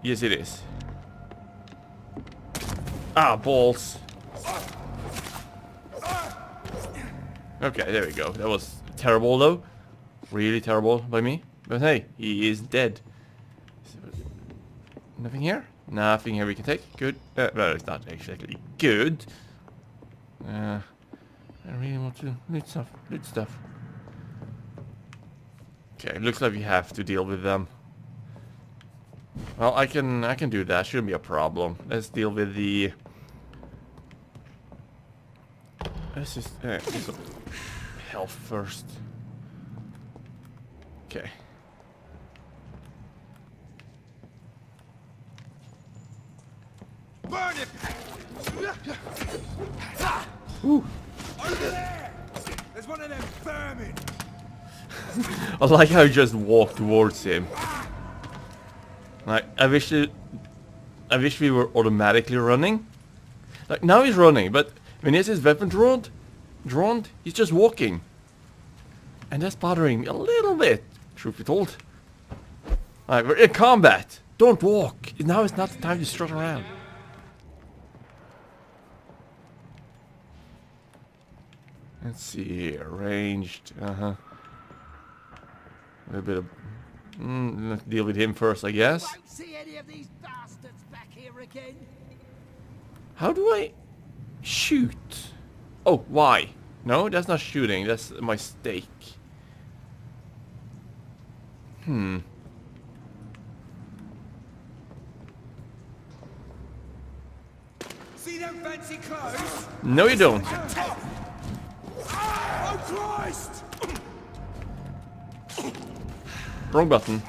Yes, it is. Ah, balls. Okay, there we go. That was terrible, though. Really terrible by me. But hey, he is dead. Nothing here? Nothing here we can take. Good. Well, it's not exactly good. I really want to loot stuff. Okay, looks like we have to deal with them. Well, I can do that. Shouldn't be a problem. Let's deal with the... Let's just get some health first. Okay. Burn it! Ooh. Over there! There's one of them vermin. I like how he just walked towards him. Like, I wish we were automatically running. Like, now he's running, but when he has his weapon drawn, drawn. He's just walking. And that's bothering me a little bit, truth be told. Alright, we're in combat. Don't walk. Now is not the time to strut around. Let's see here. Ranged. A little bit of... let's deal with him first, I guess. Won't see any of these bastards back here again. How do I shoot? Oh, why? No, that's not shooting. That's my stake. See them fancy clothes? No, you don't. Oh Christ! Wrong button.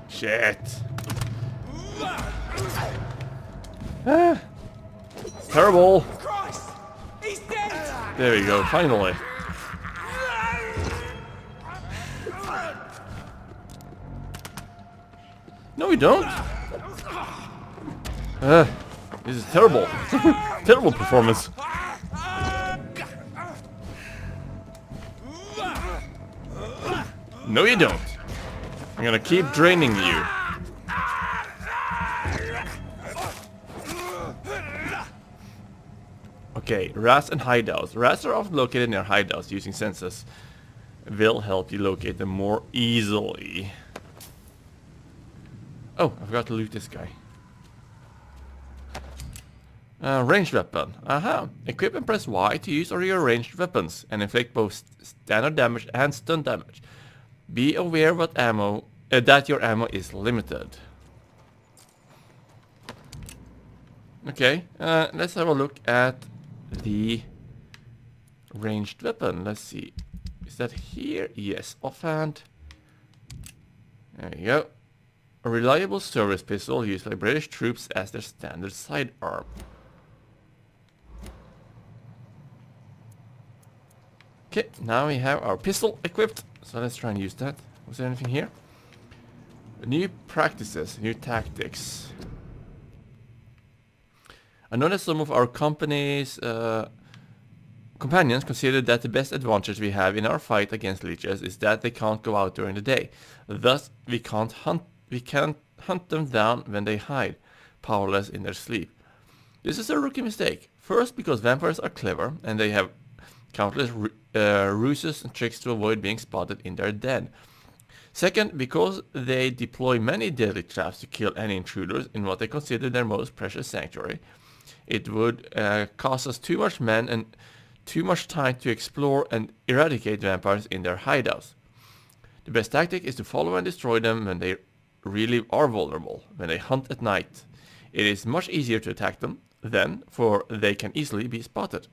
Shit. Ah. Terrible. Christ! He's dead! There we go, finally. No, we don't. This is terrible. Terrible performance. No, you don't. I'm gonna keep draining you. Okay, rats and hideouts. Rats are often located near hideouts. Using sensors will help you locate them more easily. Oh, I forgot to loot this guy. Ranged weapon. Aha. Equip and press Y to use or your ranged weapons and inflict both standard damage and stun damage. Be aware what ammo that your ammo is limited. Okay, let's have a look at the ranged weapon. Let's see. Is that here? Yes, offhand. There you go. A reliable service pistol used by British troops as their standard sidearm. Okay, now we have our pistol equipped. So let's try and use that. Was there anything here? New practices, new tactics. I know that some of our company's companions consider that the best advantage we have in our fight against leeches is that they can't go out during the day. Thus, we can't hunt them down when they hide, powerless in their sleep. This is a rookie mistake. First, because vampires are clever and they have countless ruses and tricks to avoid being spotted in their den. Second, because they deploy many deadly traps to kill any intruders in what they consider their most precious sanctuary. It would cost us too much men and too much time to explore and eradicate vampires in their hideouts. The best tactic is to follow and destroy them when they really are vulnerable, when they hunt at night. It is much easier to attack them then, for they can easily be spotted.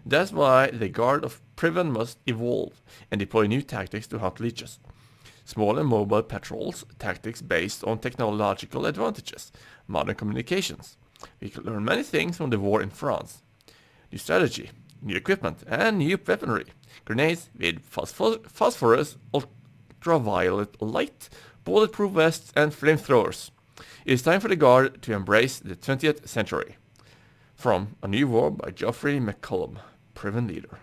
That's why the Guard of Priven must evolve and deploy new tactics to hunt leeches. Small and mobile patrols, tactics based on technological advantages, modern communications. We can learn many things from the war in France. New strategy, new equipment, and new weaponry. Grenades with phosphorus, ultraviolet light, bulletproof vests, and flamethrowers. It is time for the Guard to embrace the 20th century. From A New War by Geoffrey McCollum, Priven leader.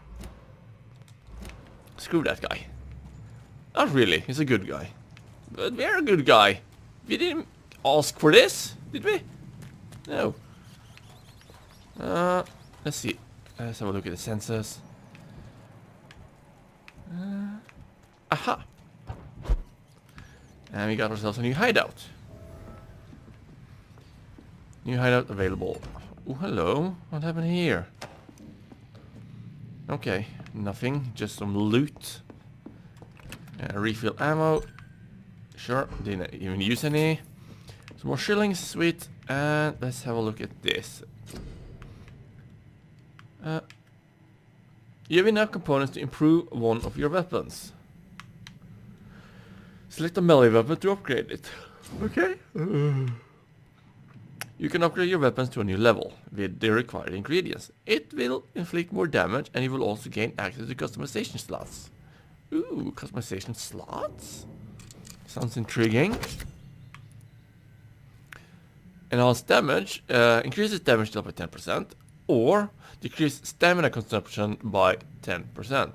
Screw that guy. Not really, he's a good guy. But we're a good guy. We didn't ask for this, did we? No. Let's see. Let's have a look at the sensors. Aha! And we got ourselves a new hideout. New hideout available. Oh, hello. What happened here? Okay, nothing. Just some loot. Refill ammo. Sure, didn't even use any. Some more shillings, sweet. And let's have a look at this. You have enough components to improve one of your weapons. Select a melee weapon to upgrade it. Okay. You can upgrade your weapons to a new level with the required ingredients. It will inflict more damage and you will also gain access to customization slots. Ooh, customization slots? Sounds intriguing. Enhance damage, increases damage dealt by 10%, or decrease stamina consumption by 10%.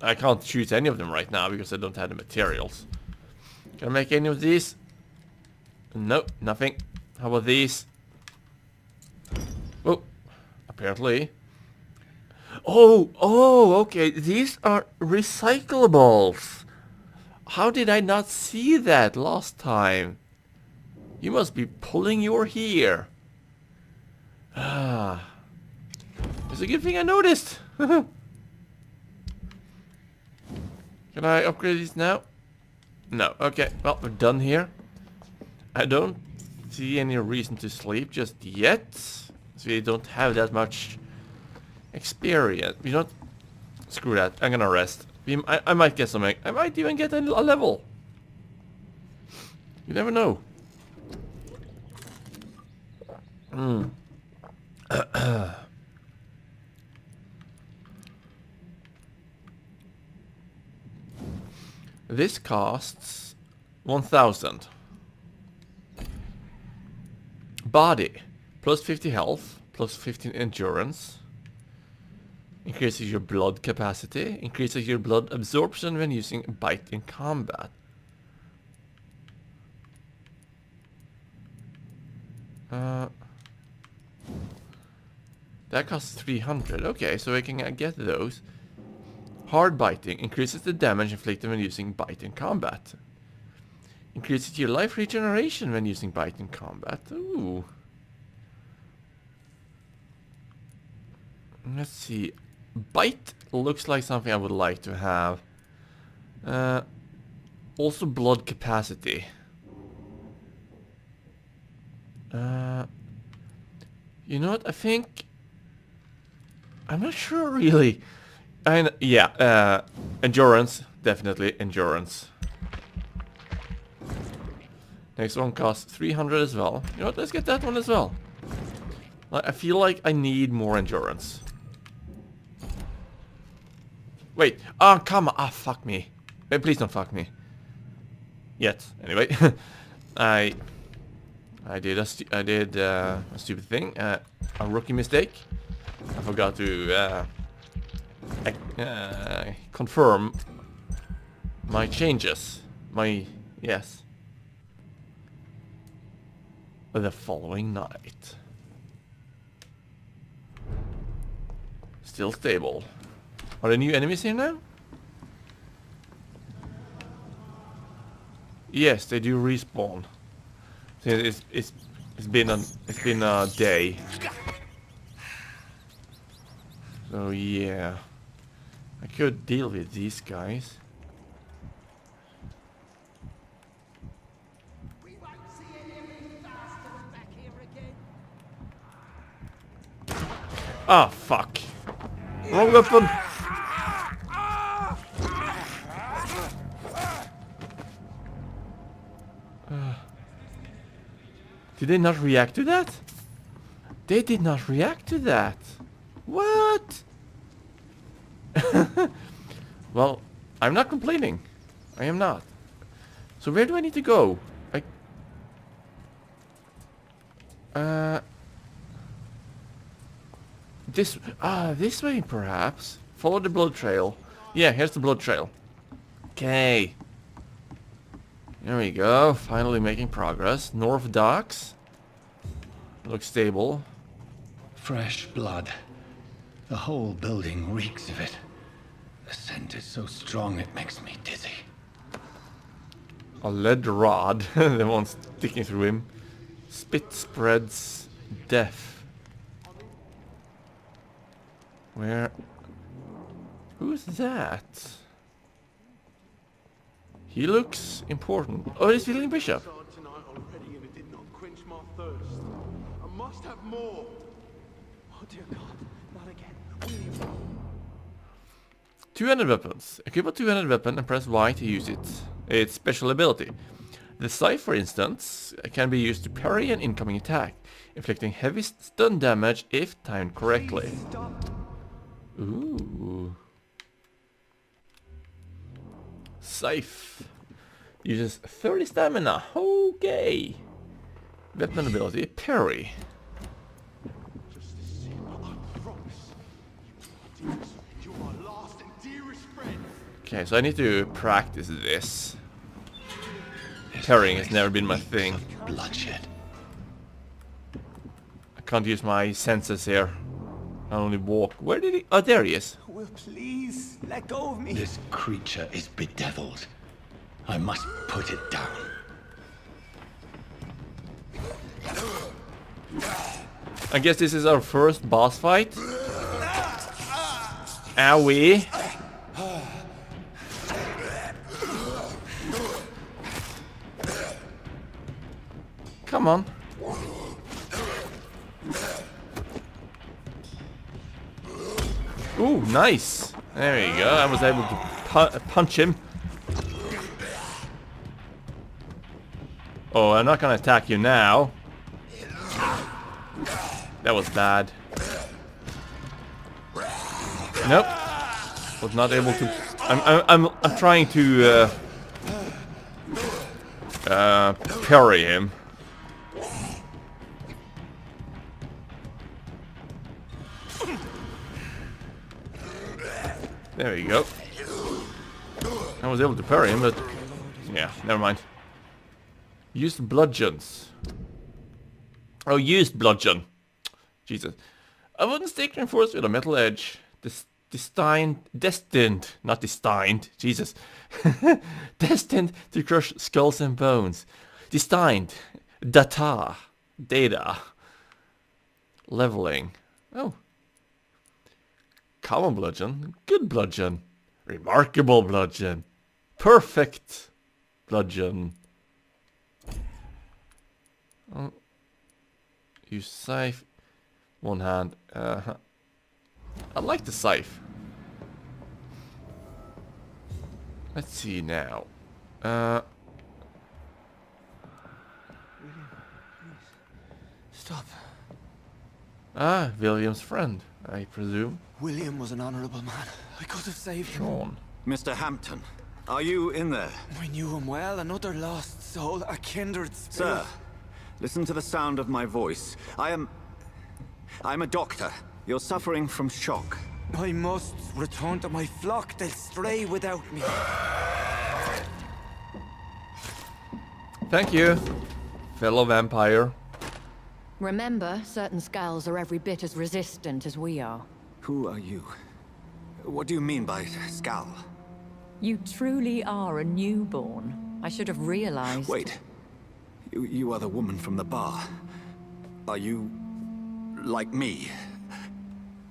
I can't choose any of them right now because I don't have the materials. Can I make any of these? No, nothing. How about these? Oh, apparently. Oh, okay. These are recyclables. How did I not see that last time? You must be pulling your hair. It's a good thing I noticed. Can I upgrade these now? No. Okay, well, we're done here. I don't see any reason to sleep just yet. So we don't have that much experience. We don't... Screw that. I'm gonna rest. I might get something. I might even get a level. You never know. This costs 1,000. Body. Plus 50 health. Plus 15 endurance. Increases your blood capacity. Increases your blood absorption when using bite in combat. That costs 300. Okay, so I can get those. Hard biting increases the damage inflicted when using bite in combat. Increases your life regeneration when using bite in combat. Ooh. Let's see. Bite looks like something I would like to have. Also blood capacity. You know what? I think... I'm not sure really. Yeah, endurance. Definitely endurance. Next one costs 300 as well. You know what? Let's get that one as well. I feel like I need more endurance. Wait. Oh, come on. Ah, fuck me. Please don't fuck me. Yet. Anyway. I did a stupid thing. A rookie mistake. I forgot to confirm my changes. Yes. The following night. Still stable. Are there new enemies here now? Yes, they do respawn. It's been a day. So yeah, I could deal with these guys. Ah, fuck. Wrong weapon. Did they not react to that? They did not react to that. What? Well, I'm not complaining. I am not. So where do I need to go? This way perhaps. Follow the blood trail. Yeah, here's the blood trail. Okay. There we go. Finally making progress. North Docks. Looks stable. Fresh blood. The whole building reeks of it. The scent is so strong it makes me dizzy. A lead rod. The one sticking through him. Spit spreads death. Where? Who's that? He looks important. Oh, it's William Bishop. Tonight already and it did not quench my thirst. I must have more. Oh dear God, not again. William. 200 weapons. Equip a 200 weapon and press Y to use it. Its special ability. The scythe, for instance, can be used to parry an incoming attack, inflicting heavy stun damage if timed correctly. Ooh. Safe. Uses 30 stamina. Okay. Weapon ability. Parry. Okay, so I need to practice this. Parrying has never been my thing. Bloodshed. I can't use my senses here. I only walk. Where did he? Oh, there he is. Will please let go of me. This creature is bedeviled. I must put it down. I guess this is our first boss fight. Owie. Come on. Ooh, nice. There you go. I was able to punch him. Oh, I'm not gonna attack you now. That was bad. Nope. Was not able to. I'm trying to parry him. There you go. I was able to parry him, but yeah, never mind. Used bludgeons. Oh, used bludgeon. Jesus. A wooden stick reinforced with a metal edge. Destined, not destined, Jesus. Destined to crush skulls and bones. Destined. Data. Leveling. Oh. Common bludgeon. Good bludgeon. Remarkable bludgeon. Perfect bludgeon. Oh. Use scythe. One hand. I like the scythe. Let's see now. Stop. Ah, William's friend, I presume. William was an honorable man. I could have saved him. Sean. Mr. Hampton, are you in there? I knew him well, another lost soul, a kindred spirit. Sir, listen to the sound of my voice. I'm a doctor. You're suffering from shock. I must return to my flock. They'll stray without me. Thank you, fellow vampire. Remember, certain skulls are every bit as resistant as we are. Who are you? What do you mean by skull? You truly are a newborn. I should have realized. Wait. You are the woman from the bar. Are you like me?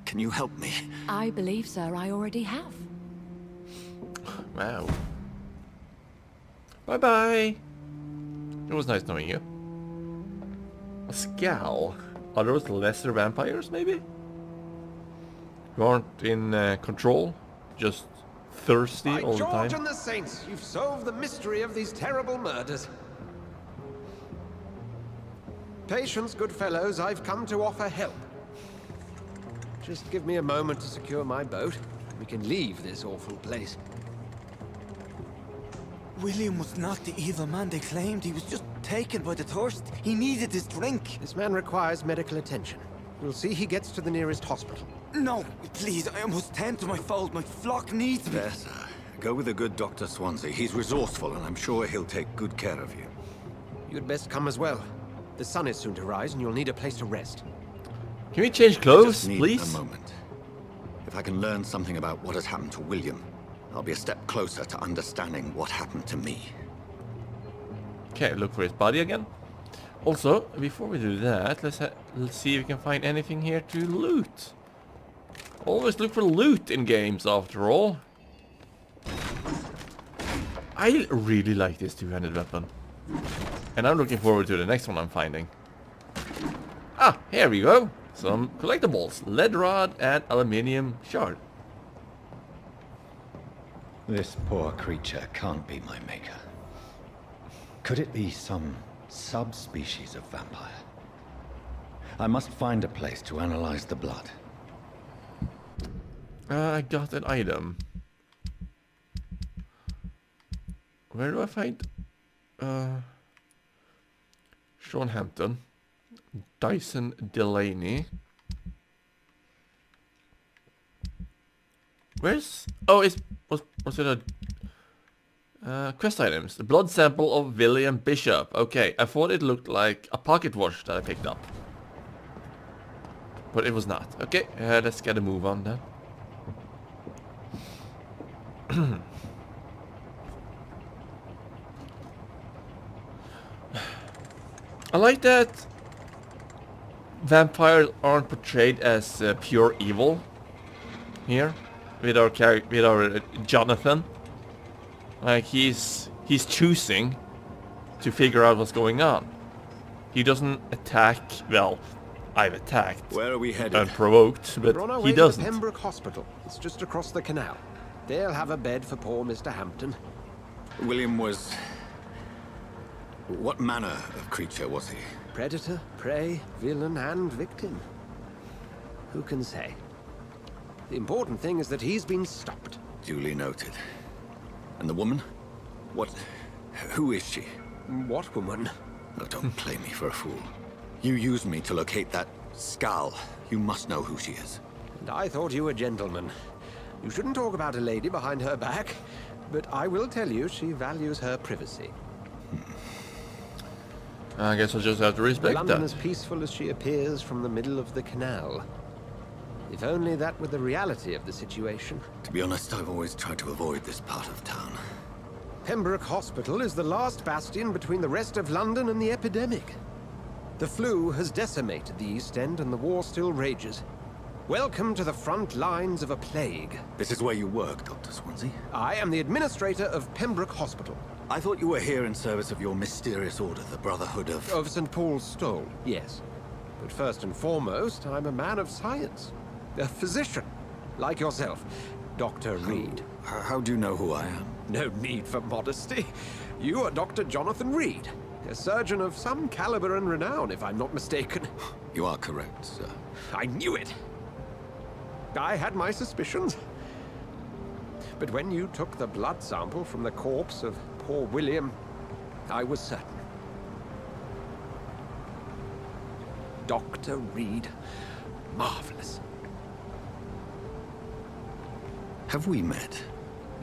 Can you help me? I believe, sir, I already have. Wow. Bye-bye. It was nice knowing you. A scowl. Are those lesser vampires, maybe? Who aren't in control? Just thirsty By all the George time? and the Saints, you've solved the mystery of these terrible murders. Patience, good fellows, I've come to offer help. Just give me a moment to secure my boat. We can leave this awful place. William was not the evil man they claimed. He was just taken by the thirst. He needed his drink. This man requires medical attention. We'll see he gets to the nearest hospital. No, please, I must tend to my fold. My flock needs me. There, sir. Go with the good Dr. Swansea. He's resourceful, and I'm sure he'll take good care of you. You'd best come as well. The sun is soon to rise, and you'll need a place to rest. Can we change I clothes, just need please? a moment. If I can learn something about what has happened to William, I'll be a step closer to understanding what happened to me. Okay, look for his body again. Also, before we do that, let's see if we can find anything here to loot. Always look for loot in games, after all. I really like this two-handed weapon. And I'm looking forward to the next one I'm finding. Ah, here we go. Some collectibles. Lead rod and aluminium shard. This poor creature can't be my maker. Could it be some subspecies of vampire? I must find a place to analyze the blood. I got an item. Where do I find Sean Hampton, Dyson Delaney? Where's was it a quest items? The blood sample of William Bishop. Okay, I thought it looked like a pocket watch that I picked up, but it was not. Okay, let's get a move on then. I like that vampires aren't portrayed as pure evil here with our Jonathan. Like he's choosing to figure out what's going on. He doesn't attack. Well, I've attacked. Where are we headed? Unprovoked, but We're on our he way doesn't. to Pembroke Hospital. It's just across the canal. They'll have a bed for poor Mr. Hampton. William was... What manner of creature was he? Predator, prey, villain, and victim. Who can say? The important thing is that he's been stopped. Duly noted. And the woman? What... Who is she? What woman? Oh, don't play me for a fool. You used me to locate that skull. You must know who she is. And I thought you a gentleman. You shouldn't talk about a lady behind her back, but I will tell you she values her privacy. I guess I'll just have to respect London that. as peaceful as she appears from the middle of the canal. If only that were the reality of the situation. To be honest, I've always tried to avoid this part of town. Pembroke Hospital is the last bastion between the rest of London and the epidemic. The flu has decimated the East End and the war still rages. Welcome to the front lines of a plague. This is where you work, Dr. Swansea? I am the administrator of Pembroke Hospital. I thought you were here in service of your mysterious order, the Brotherhood of... Of St. Paul's Stole, yes. But first and foremost, I'm a man of science. A physician, like yourself, Dr. Reed. How do you know who I am? No need for modesty. You are Dr. Jonathan Reed, a surgeon of some caliber and renown, if I'm not mistaken. You are correct, sir. I knew it! I had my suspicions. But when you took the blood sample from the corpse of poor William, I was certain. Dr. Reed. Marvelous. Have we met?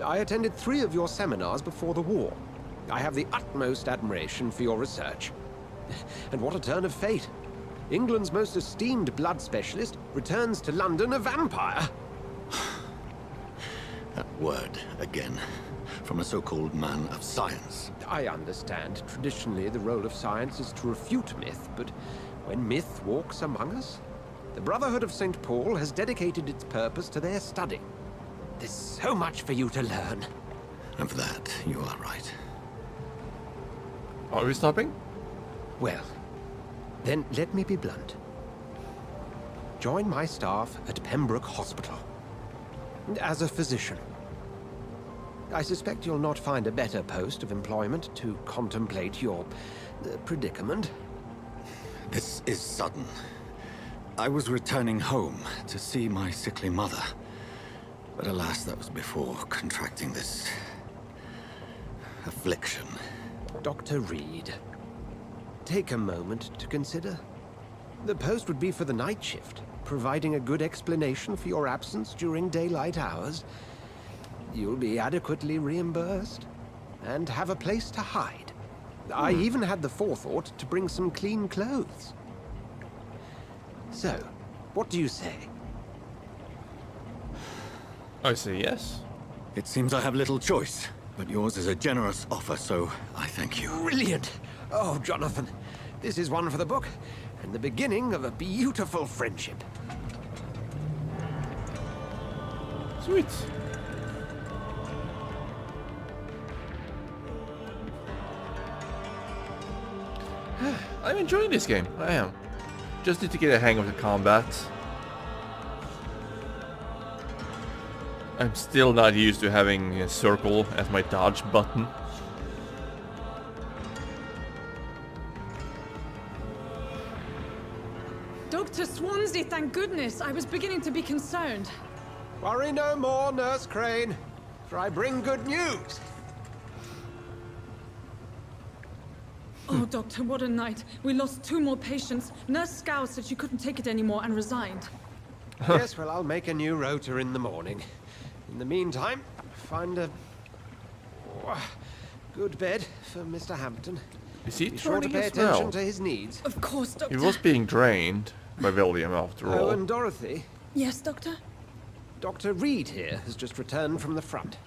I attended 3 of your seminars before the war. I have the utmost admiration for your research. And what a turn of fate. England's most esteemed blood specialist returns to London a vampire. That word, again. From a so-called man of science. I understand. Traditionally, the role of science is to refute myth, but when myth walks among us, the Brotherhood of St. Paul has dedicated its purpose to their study. There's so much for you to learn. And for that, you are right. Are we stopping? Well, then let me be blunt. Join my staff at Pembroke Hospital. As a physician. I suspect you'll not find a better post of employment to contemplate your predicament. This is sudden. I was returning home to see my sickly mother. But alas, that was before contracting this... affliction. Dr. Reed, take a moment to consider. The post would be for the night shift, providing a good explanation for your absence during daylight hours. You'll be adequately reimbursed, and have a place to hide. I even had the forethought to bring some clean clothes. So, what do you say? I say yes. It seems I have little choice, but yours is a generous offer, so I thank you. Brilliant! Oh, Jonathan, this is one for the book, and the beginning of a beautiful friendship. Sweet. I'm enjoying this game. I am. Just need to get a hang of the combat. I'm still not used to having a circle as my dodge button. Dr. Swansea, thank goodness. I was beginning to be concerned. Worry no more, Nurse Crane, for I bring good news. Oh, Doctor, what a night. We lost 2 more patients. Nurse Scow said she couldn't take it anymore and resigned. Yes, well, I'll make a new rota in the morning. In the meantime, find a good bed for Mr. Hampton. Is he Be sure to turning pay as well? attention to his needs. Of course, Doctor. He was being drained by William after Oh, all. and Dorothy. Yes, Doctor? Dr. Reed here has just returned from the front.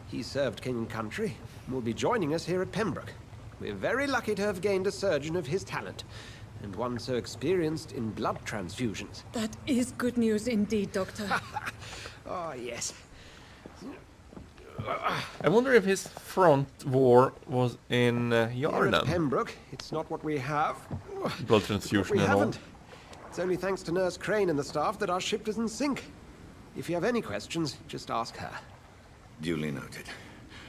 He served King and Country and will be joining us here at Pembroke. We're very lucky to have gained a surgeon of his talent, and one so experienced in blood transfusions. That is good news indeed, Doctor. Oh, yes. I wonder if his front war was in Here at Yarnum. Pembroke, it's not what we have. Blood What transfusion we and all. haven't. It's only thanks to Nurse Crane and the staff that our ship doesn't sink. If you have any questions, just ask her. Duly noted.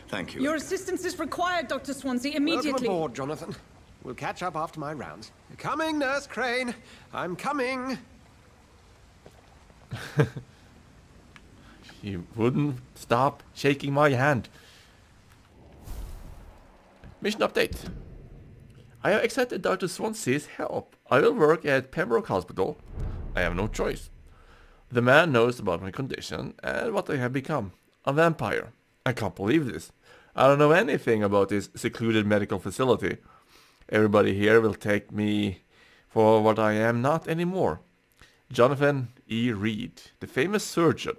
Thank you. Your assistance is required, Dr. Swansea, immediately. Welcome aboard, Jonathan. We'll catch up after my rounds. Coming, Nurse Crane. I'm coming. He wouldn't stop shaking my hand. Mission update. I have accepted Dr. Swansea's help. I will work at Pembroke Hospital. I have no choice. The man knows about my condition and what I have become. A vampire. I can't believe this. I don't know anything about this secluded medical facility. Everybody here will take me for what I am not anymore. Jonathan E. Reed, the famous surgeon.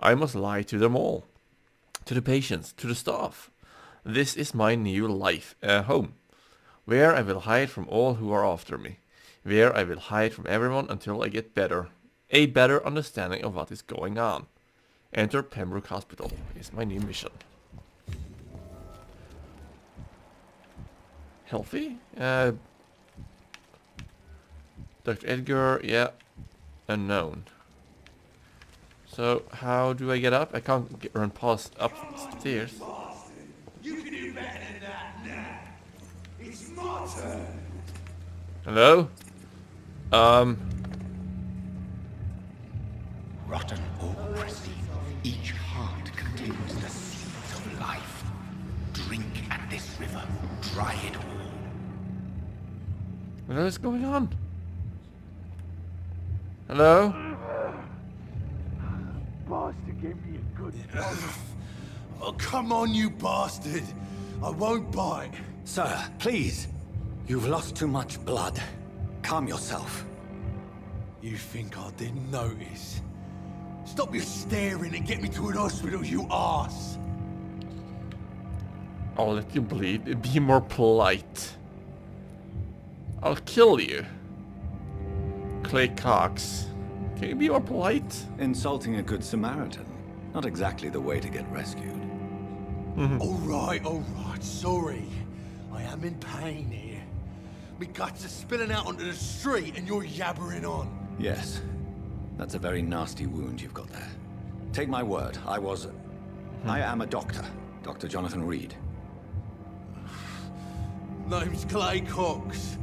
I must lie to them all. To the patients, to the staff. This is my new life, home. Where I will hide from all who are after me. Where I will hide from everyone until I get better. A better understanding of what is going on. Enter Pembroke Hospital is my new mission. Healthy? Dr. Edgar, yeah. Unknown. So, how do I get up? I can't run past upstairs. You can do better than that now. It's my turn. Hello? Rotten or pristine, each heart contains the seeds of life. Drink at this river, try it all. What is going on? Hello? Bastard gave me a good Oh, come on, you bastard. I won't bite. Sir, please. You've lost too much blood. Calm yourself. You think I didn't notice? Stop your staring and get me to an hospital, you arse. I'll let you bleed. Be more polite. I'll kill you. Clay Cox. Can you be more polite? Insulting a good Samaritan. Not exactly the way to get rescued. All right, sorry. I am in pain here. Me guts are spilling out onto the street and you're yabbering on. Yes. That's a very nasty wound you've got there. Take my word, I am a doctor. Dr. Jonathan Reed. Name's Clay Cox.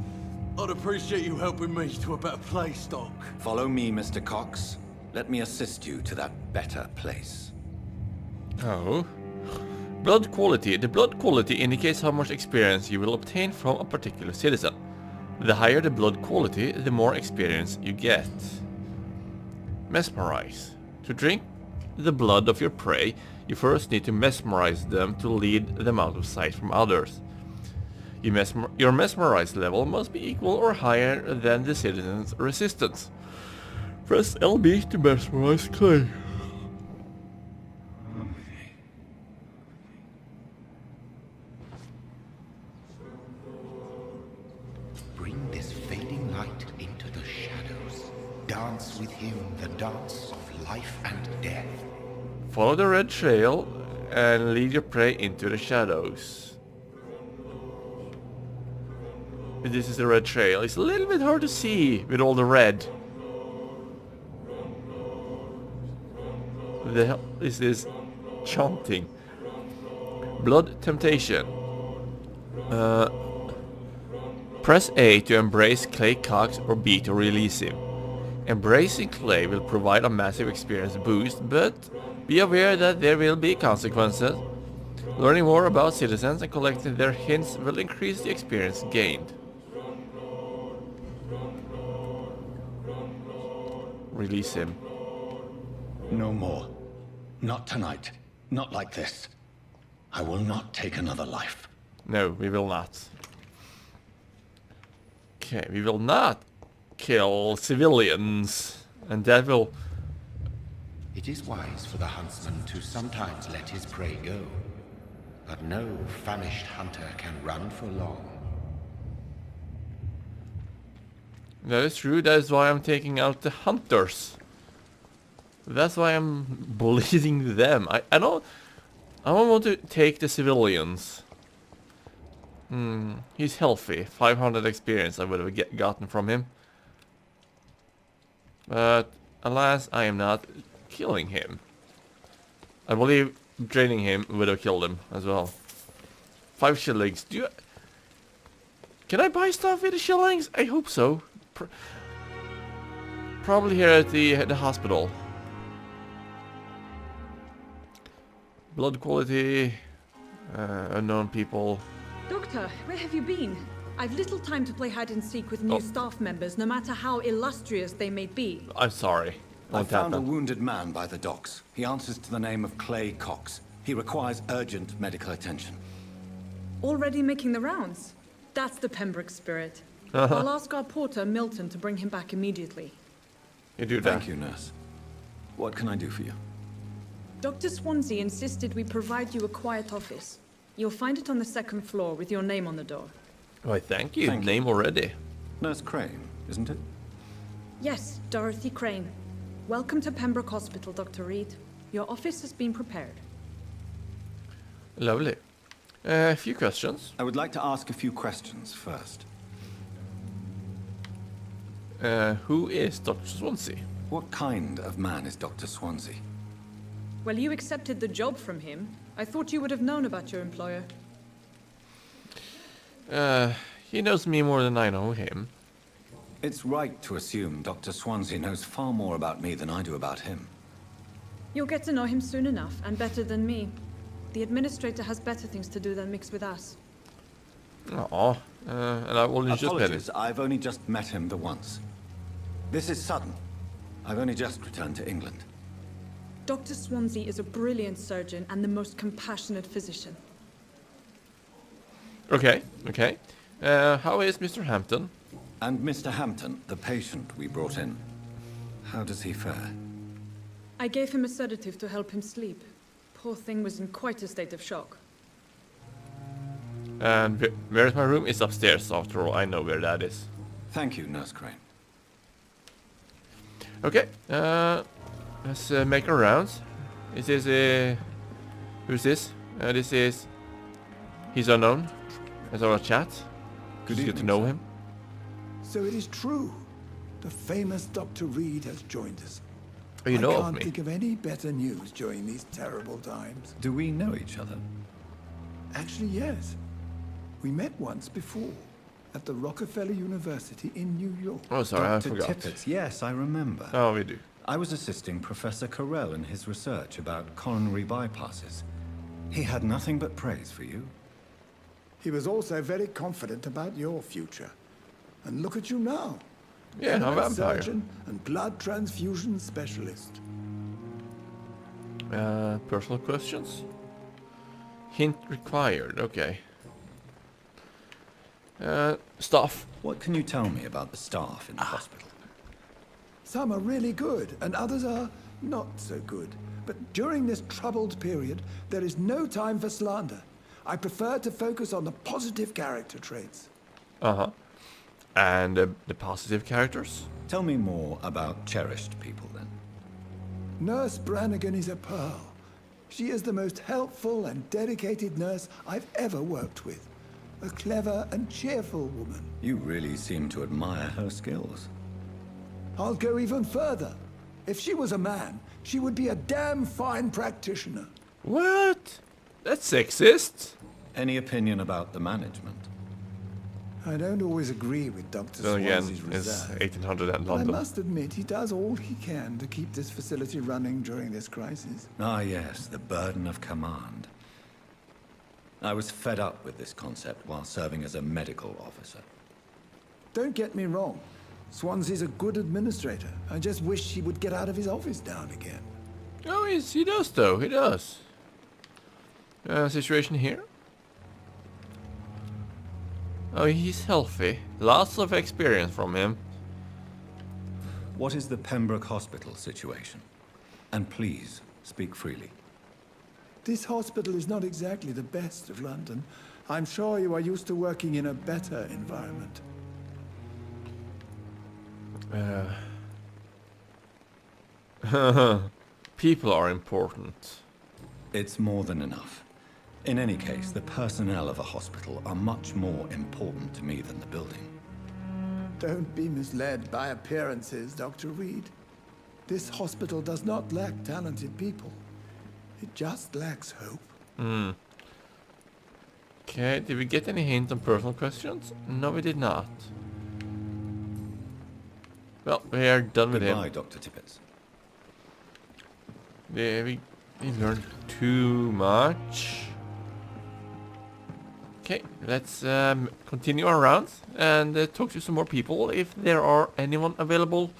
I'd appreciate you helping me to a better place, Doc. Follow me, Mr. Cox. Let me assist you to that better place. Oh. Blood quality. The blood quality indicates how much experience you will obtain from a particular citizen. The higher the blood quality, the more experience you get. Mesmerize. To drink the blood of your prey, you first need to mesmerize them to lead them out of sight from others. Your mesmerized level must be equal or higher than the citizen's resistance. Press LB to mesmerize Clay. Bring this fading light into the shadows. Dance with him the dance of life and death. Follow the red trail and lead your prey into the shadows. This is the red trail. It's a little bit hard to see with all the red. What the hell is this chanting? Blood temptation. Press A to embrace Clay Cox or B to release him. Embracing Clay will provide a massive experience boost, but be aware that there will be consequences, Learning more about citizens and collecting their hints will increase the experience gained. Release him. No more. Not tonight. Not like this. I will not take another life. No, we will not. Okay, we will not kill civilians. And that will... It is wise for the huntsman to sometimes let his prey go. But no famished hunter can run for long. That is true, that is why I'm taking out the hunters. That's why I'm bleeding them. I don't want to take the civilians. He's healthy. 500 experience I would have gotten from him. But alas, I am not killing him. I believe draining him would have killed him as well. 5 shillings. Can I buy stuff with the shillings? I hope so. Probably here at the hospital. Blood quality, unknown people. Doctor, where have you been? I've little time to play hide and seek with new staff members, no matter how illustrious they may be. I'm sorry. I found a wounded man by the docks. He answers to the name of Clay Cox. He requires urgent medical attention. Already making the rounds? That's the Pembroke spirit. I'll ask our porter, Milton, to bring him back immediately. You do that. Thank you, nurse. What can I do for you? Dr. Swansea insisted we provide you a quiet office. You'll find it on the 2nd floor with your name on the door. Why, thank you. Name already. Nurse Crane, isn't it? Yes, Dorothy Crane. Welcome to Pembroke Hospital, Dr. Reed. Your office has been prepared. Lovely. A few questions. I would like to ask a few questions first. Who is Dr. Swansea? What kind of man is Dr. Swansea? Well, you accepted the job from him. I thought you would have known about your employer. He knows me more than I know him. It's right to assume Dr. Swansea knows far more about me than I do about him. You'll get to know him soon enough, and better than me. The administrator has better things to do than mix with us. Aww. And I've only just met him. Apologies, I've only just met him the once. This is sudden. I've only just returned to England. Dr. Swansea is a brilliant surgeon and the most compassionate physician. Okay, okay. How is Mr. Hampton? And Mr. Hampton, the patient we brought in. How does he fare? I gave him a sedative to help him sleep. Poor thing was in quite a state of shock. And where is my room? It's upstairs, after all. I know where that is. Thank you, Nurse Crane. Okay, let's make our rounds. This is who's this? This is... He's unknown. Let's have a chat. Good to know him. So it is true. The famous Dr. Reed has joined us. Oh, you know of me. I can't think of any better news during these terrible times. Do we know each other? Actually, yes. We met once before, at the Rockefeller University in New York. Oh, sorry, I Dr. forgot. Tippett, yes, I remember. Oh, we do. I was assisting Professor Carell in his research about coronary bypasses. He had nothing but praise for you. He was also very confident about your future. And look at you now. Yeah, I'm a vampire. Surgeon and blood transfusion specialist. Personal questions? Hint required, okay. Staff. What can you tell me about the staff in the hospital? Some are really good, and others are not so good. But during this troubled period, there is no time for slander. I prefer to focus on the positive character traits. Uh-huh. And the positive characters? Tell me more about cherished people, then. Nurse Brannigan is a pearl. She is the most helpful and dedicated nurse I've ever worked with. A clever and cheerful woman. You really seem to admire her skills. I'll go even further. If she was a man, she would be a damn fine practitioner. What? That's sexist. Any opinion about the management? I don't always agree with Dr. Then again, Swansea's it's reserve. 1800 and But I London. must admit, he does all he can to keep this facility running during this crisis. Ah, yes, the burden of command. I was fed up with this concept while serving as a medical officer. Don't get me wrong. Swansea's a good administrator. I just wish he would get out of his office now and again. Oh, he does though. He does. Situation here. Oh, he's healthy. Lots of experience from him. What is the Pembroke Hospital situation? And please, speak freely. This hospital is not exactly the best of London. I'm sure you are used to working in a better environment. People are important. It's more than enough. In any case, the personnel of a hospital are much more important to me than the building. Don't be misled by appearances, Dr. Reed. This hospital does not lack talented people. It just lacks hope. Okay, did we get any hint on personal questions? No, we did not. Well, we are done with him. Goodbye, Dr. Tippett. Yeah, we learned too much. Okay, let's continue our rounds and talk to some more people if there are anyone available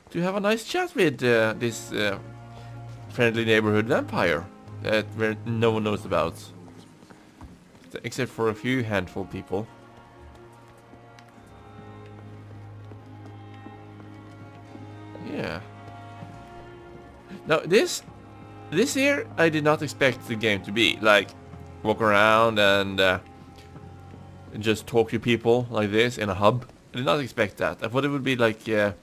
to have a nice chat with this friendly neighborhood vampire that no one knows about. Except for a few handful of people. Yeah. Now this here I did not expect the game to be. Like, walk around and just talk to people like this in a hub. I did not expect that. I thought it would be like a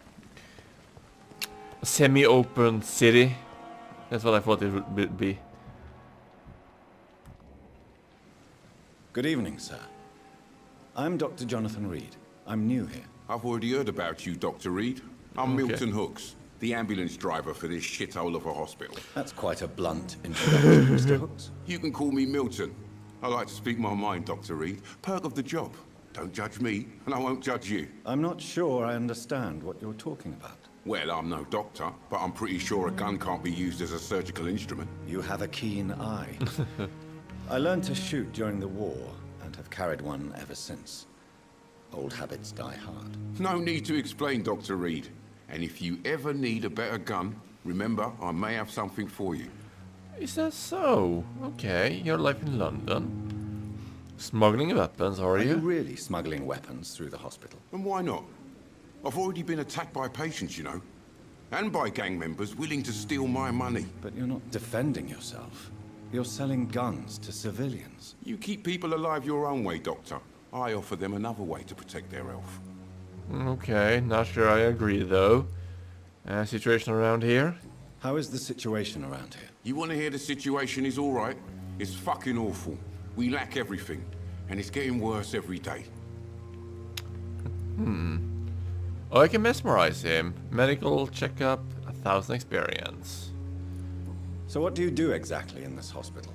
semi-open city. That's what I thought it would be. Good evening, sir. I'm Dr. Jonathan Reed. I'm new here. I've already heard about you, Dr. Reed. I'm Milton Hooks, the ambulance driver for this shithole of a hospital. That's quite a blunt introduction, Mr. Hooks. You can call me Milton. I like to speak my mind, Dr. Reed. Perk of the job. Don't judge me, and I won't judge you. I'm not sure I understand what you're talking about. Well, I'm no doctor, but I'm pretty sure a gun can't be used as a surgical instrument. You have a keen eye. I learned to shoot during the war, and have carried one ever since. Old habits die hard. No need to explain, Dr. Reed. And if you ever need a better gun, remember, I may have something for you. Is that so? Okay, your life in London. Smuggling weapons, are you? Are you really smuggling weapons through the hospital? And why not? I've already been attacked by patients, you know. And by gang members willing to steal my money. But you're not defending yourself. You're selling guns to civilians. You keep people alive your own way, Doctor. I offer them another way to protect their health. Okay, not sure I agree though. Situation around here? How is the situation around here? You want to hear the situation is alright? It's fucking awful. We lack everything. And it's getting worse every day. Oh, I can mesmerize him. Medical checkup, 1,000 experience. So what do you do exactly in this hospital?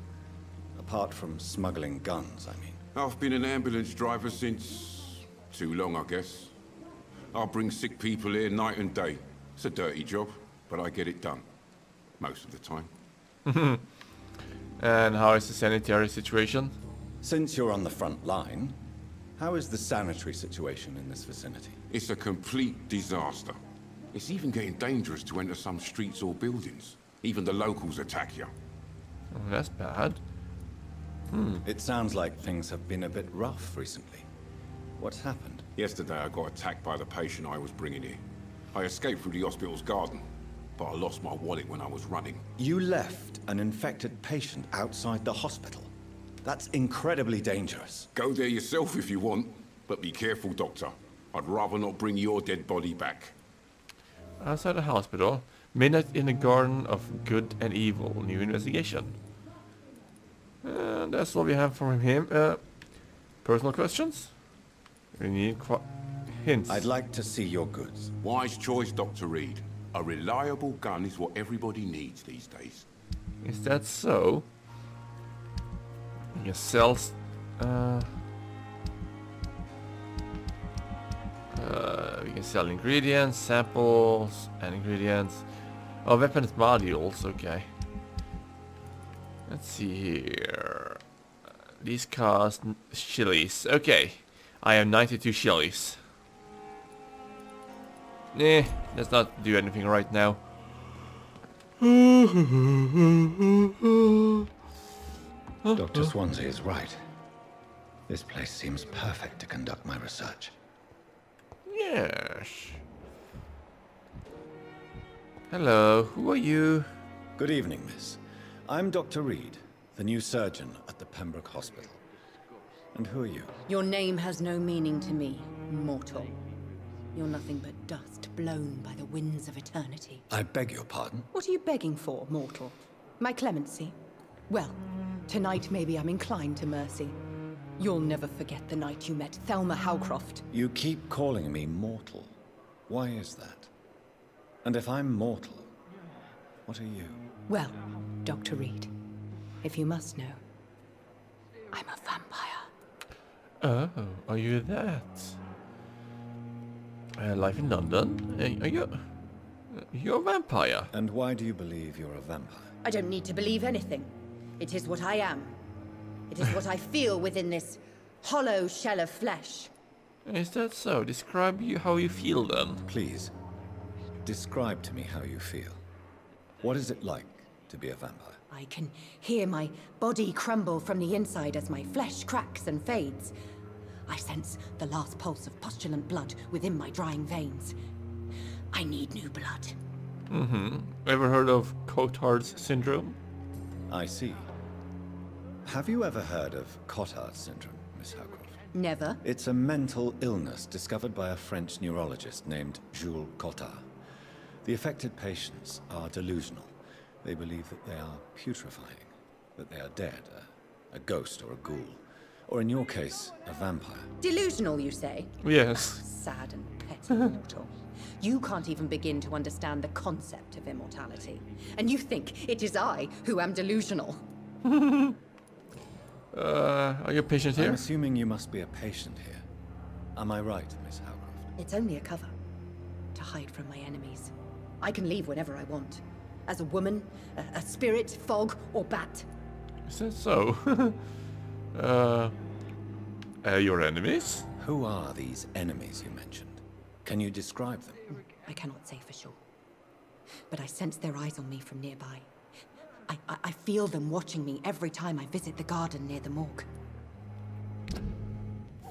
Apart from smuggling guns, I mean. I've been an ambulance driver since... too long, I guess. I bring sick people here night and day. It's a dirty job, but I get it done. Most of the time. And how is the sanitary situation? Since you're on the front line, how is the sanitary situation in this vicinity? It's a complete disaster. It's even getting dangerous to enter some streets or buildings. Even the locals attack you. Oh, that's bad. It sounds like things have been a bit rough recently. What's happened? Yesterday I got attacked by the patient I was bringing here. I escaped through the hospital's garden, but I lost my wallet when I was running. You left an infected patient outside the hospital? That's incredibly dangerous. Go there yourself if you want, but be careful, Doctor. I'd rather not bring your dead body back. Outside the hospital. Midnight in the Garden of Good and Evil. New investigation. That's all we have from him. Personal questions? We need hints. I'd like to see your goods. Wise choice, Dr. Reed. A reliable gun is what everybody needs these days. Is that so? You can sell... we can sell ingredients, samples, and ingredients. Oh, weapons modules, okay. Let's see here. These cost shillies. Okay. I have 92 shillies. Let's not do anything right now. Dr. Swansea is right. This place seems perfect to conduct my research. Yes. Hello, who are you? Good evening, miss. I'm Dr. Reed, the new surgeon at the Pembroke Hospital. And who are you? Your name has no meaning to me, mortal. You're nothing but dust blown by the winds of eternity. I beg your pardon? What are you begging for, mortal? My clemency? Well, tonight maybe I'm inclined to mercy. You'll never forget the night you met Thelma Howcroft. You keep calling me mortal. Why is that? And if I'm mortal, what are you? Well, Dr. Reed, if you must know, I'm a vampire. Oh, are you that? Life in London? You're a vampire. And why do you believe you're a vampire? I don't need to believe anything. It is what I am. It is what I feel within this hollow shell of flesh. Is that so? Describe how you feel then. Please, describe to me how you feel. What is it like to be a vampire? I can hear my body crumble from the inside as my flesh cracks and fades. I sense the last pulse of postulant blood within my drying veins. I need new blood. Ever heard of Cotard's syndrome? I see. Have you ever heard of Cotard's syndrome, Miss Howcroft? Never. It's a mental illness discovered by a French neurologist named Jules Cotard. The affected patients are delusional. They believe that they are putrefying, that they are dead, a ghost or a ghoul, or in your case, a vampire. Delusional, you say? Yes. Sad and petty mortal. You can't even begin to understand the concept of immortality. And you think it is I who am delusional. Are you a patient here? I'm assuming you must be a patient here. Am I right, Miss Howcroft? It's only a cover. To hide from my enemies. I can leave whenever I want. As a woman, a spirit, fog, or bat. Is that so? Your enemies? Who are these enemies you mentioned? Can you describe them? I cannot say for sure. But I sense their eyes on me from nearby. I feel them watching me every time I visit the garden near the morgue.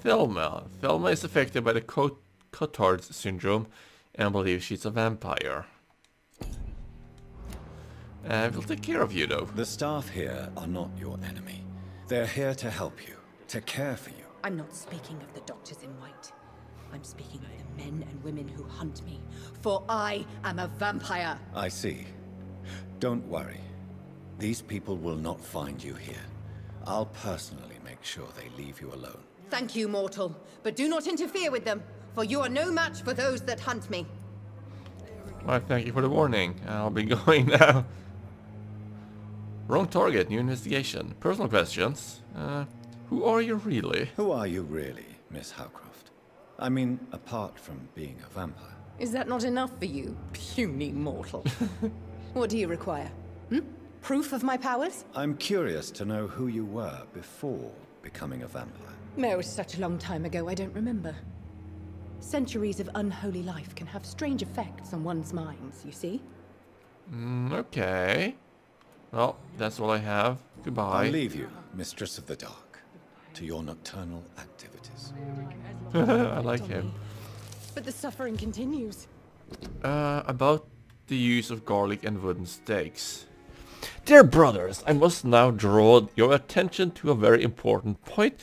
Thelma. Thelma is affected by the Cotard's syndrome and believes she's a vampire. We'll take care of you, though. The staff here are not your enemy. They're here to help you, to care for you. I'm not speaking of the doctors in white. I'm speaking of the men and women who hunt me. For I am a vampire. I see. Don't worry. These people will not find you here. I'll personally make sure they leave you alone. Thank you, mortal. But do not interfere with them, for you are no match for those that hunt me. Well, thank you for the warning. I'll be going now. Wrong target, new investigation. Personal questions. Who are you really? Who are you really, Miss Howcroft? I mean, apart from being a vampire. Is that not enough for you, puny mortal? What do you require? Proof of my powers? I'm curious to know who you were before becoming a vampire. It was such a long time ago, I don't remember. Centuries of unholy life can have strange effects on one's minds, you see? Okay. Well, that's all I have. Goodbye. I'll leave you, Mistress of the Dark, to your nocturnal activities. I like him. But the suffering continues. About the use of garlic and wooden stakes. Dear brothers, I must now draw your attention to a very important point.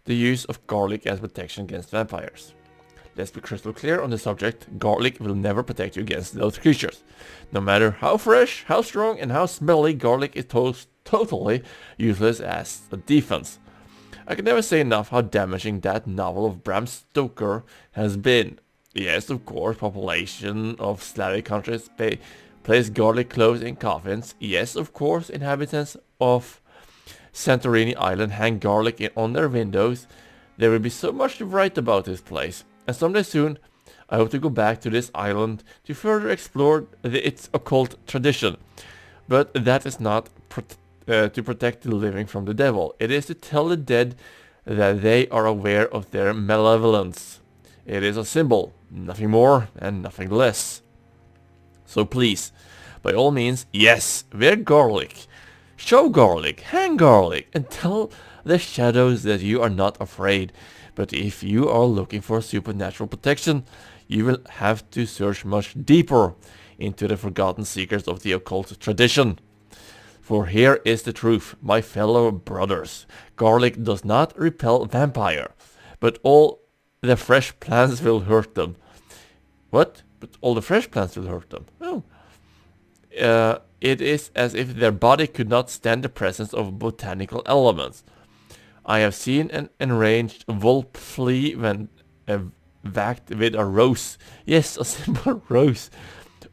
The use of garlic as protection against vampires. Let's be crystal clear on the subject. Garlic will never protect you against those creatures. No matter how fresh, how strong, and how smelly, garlic is totally useless as a defense. I can never say enough how damaging that novel of Bram Stoker has been. Yes, of course, population of Slavic countries place garlic clothes in coffins. Yes, of course, inhabitants of Santorini Island hang garlic on their windows. There will be so much to write about this place. And someday soon, I hope to go back to this island to further explore its occult tradition. But that is not to protect the living from the devil. It is to tell the dead that they are aware of their malevolence. It is a symbol, nothing more and nothing less. So please, by all means, yes, wear garlic. Show garlic, hang garlic, and tell the shadows that you are not afraid. But if you are looking for supernatural protection, you will have to search much deeper into the forgotten secrets of the occult tradition. For here is the truth, my fellow brothers. Garlic does not repel vampire, but all the fresh plants will hurt them. What? But all the fresh plants will hurt them? Oh. It is as if their body could not stand the presence of botanical elements. I have seen an enraged wolf flee when whacked with a rose. Yes, a simple rose.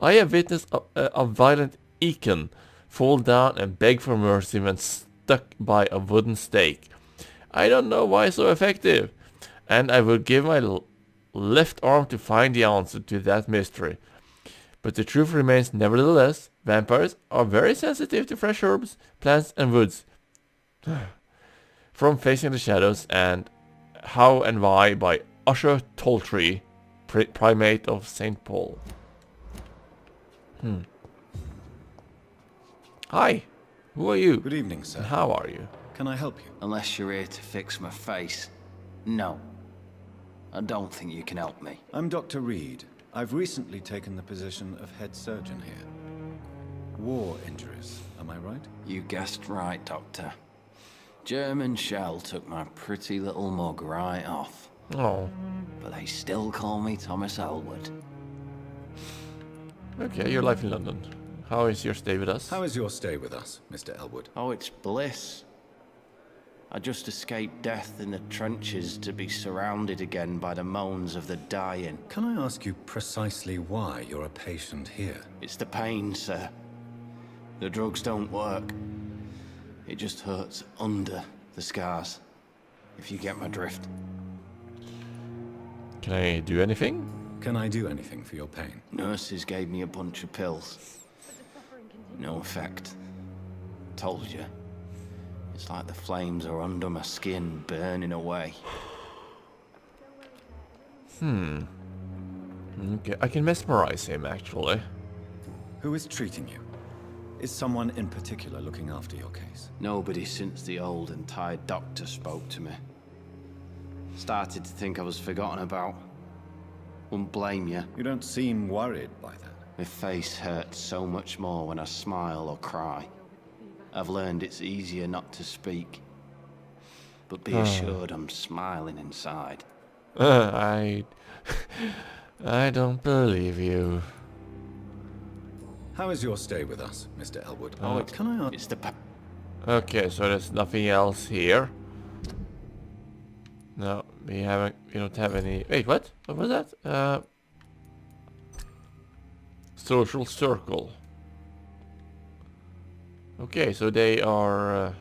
I have witnessed a violent Econ fall down and beg for mercy when stuck by a wooden stake. I don't know why so effective, and I would give my left arm to find the answer to that mystery. But the truth remains nevertheless, vampires are very sensitive to fresh herbs, plants and woods. From Facing the Shadows and How and Why by Usher Toltree, Primate of St. Paul. Hi, who are you? Good evening, sir. And how are you? Can I help you? Unless you're here to fix my face. No. I don't think you can help me. I'm Dr. Reed. I've recently taken the position of head surgeon here. War injuries, am I right? You guessed right, Doctor. German shell took my pretty little mug right off. Oh. But they still call me Thomas Elwood. Okay, your life in London. How is your stay with us? How is your stay with us, Mr. Elwood? Oh, it's bliss. I just escaped death in the trenches to be surrounded again by the moans of the dying. Can I ask you precisely why you're a patient here? It's the pain, sir. The drugs don't work. It just hurts under the scars, if you get my drift. Can I do anything? Can I do anything for your pain? Nurses gave me a bunch of pills. No effect. Told you. It's like the flames are under my skin, burning away. Okay, I can mesmerize him, actually. Who is treating you? Is someone in particular looking after your case? Nobody since the old and tired doctor spoke to me. Started to think I was forgotten about. Wouldn't blame you. You don't seem worried by that. My face hurts so much more when I smile or cry. I've learned it's easier not to speak. But be assured I'm smiling inside. I don't believe you. How is your stay with us, Mr. Elwood? Can I ask? It's the Okay, so there's nothing else here. No, we don't have any. Wait, what? What was that? Social circle. Okay, so they are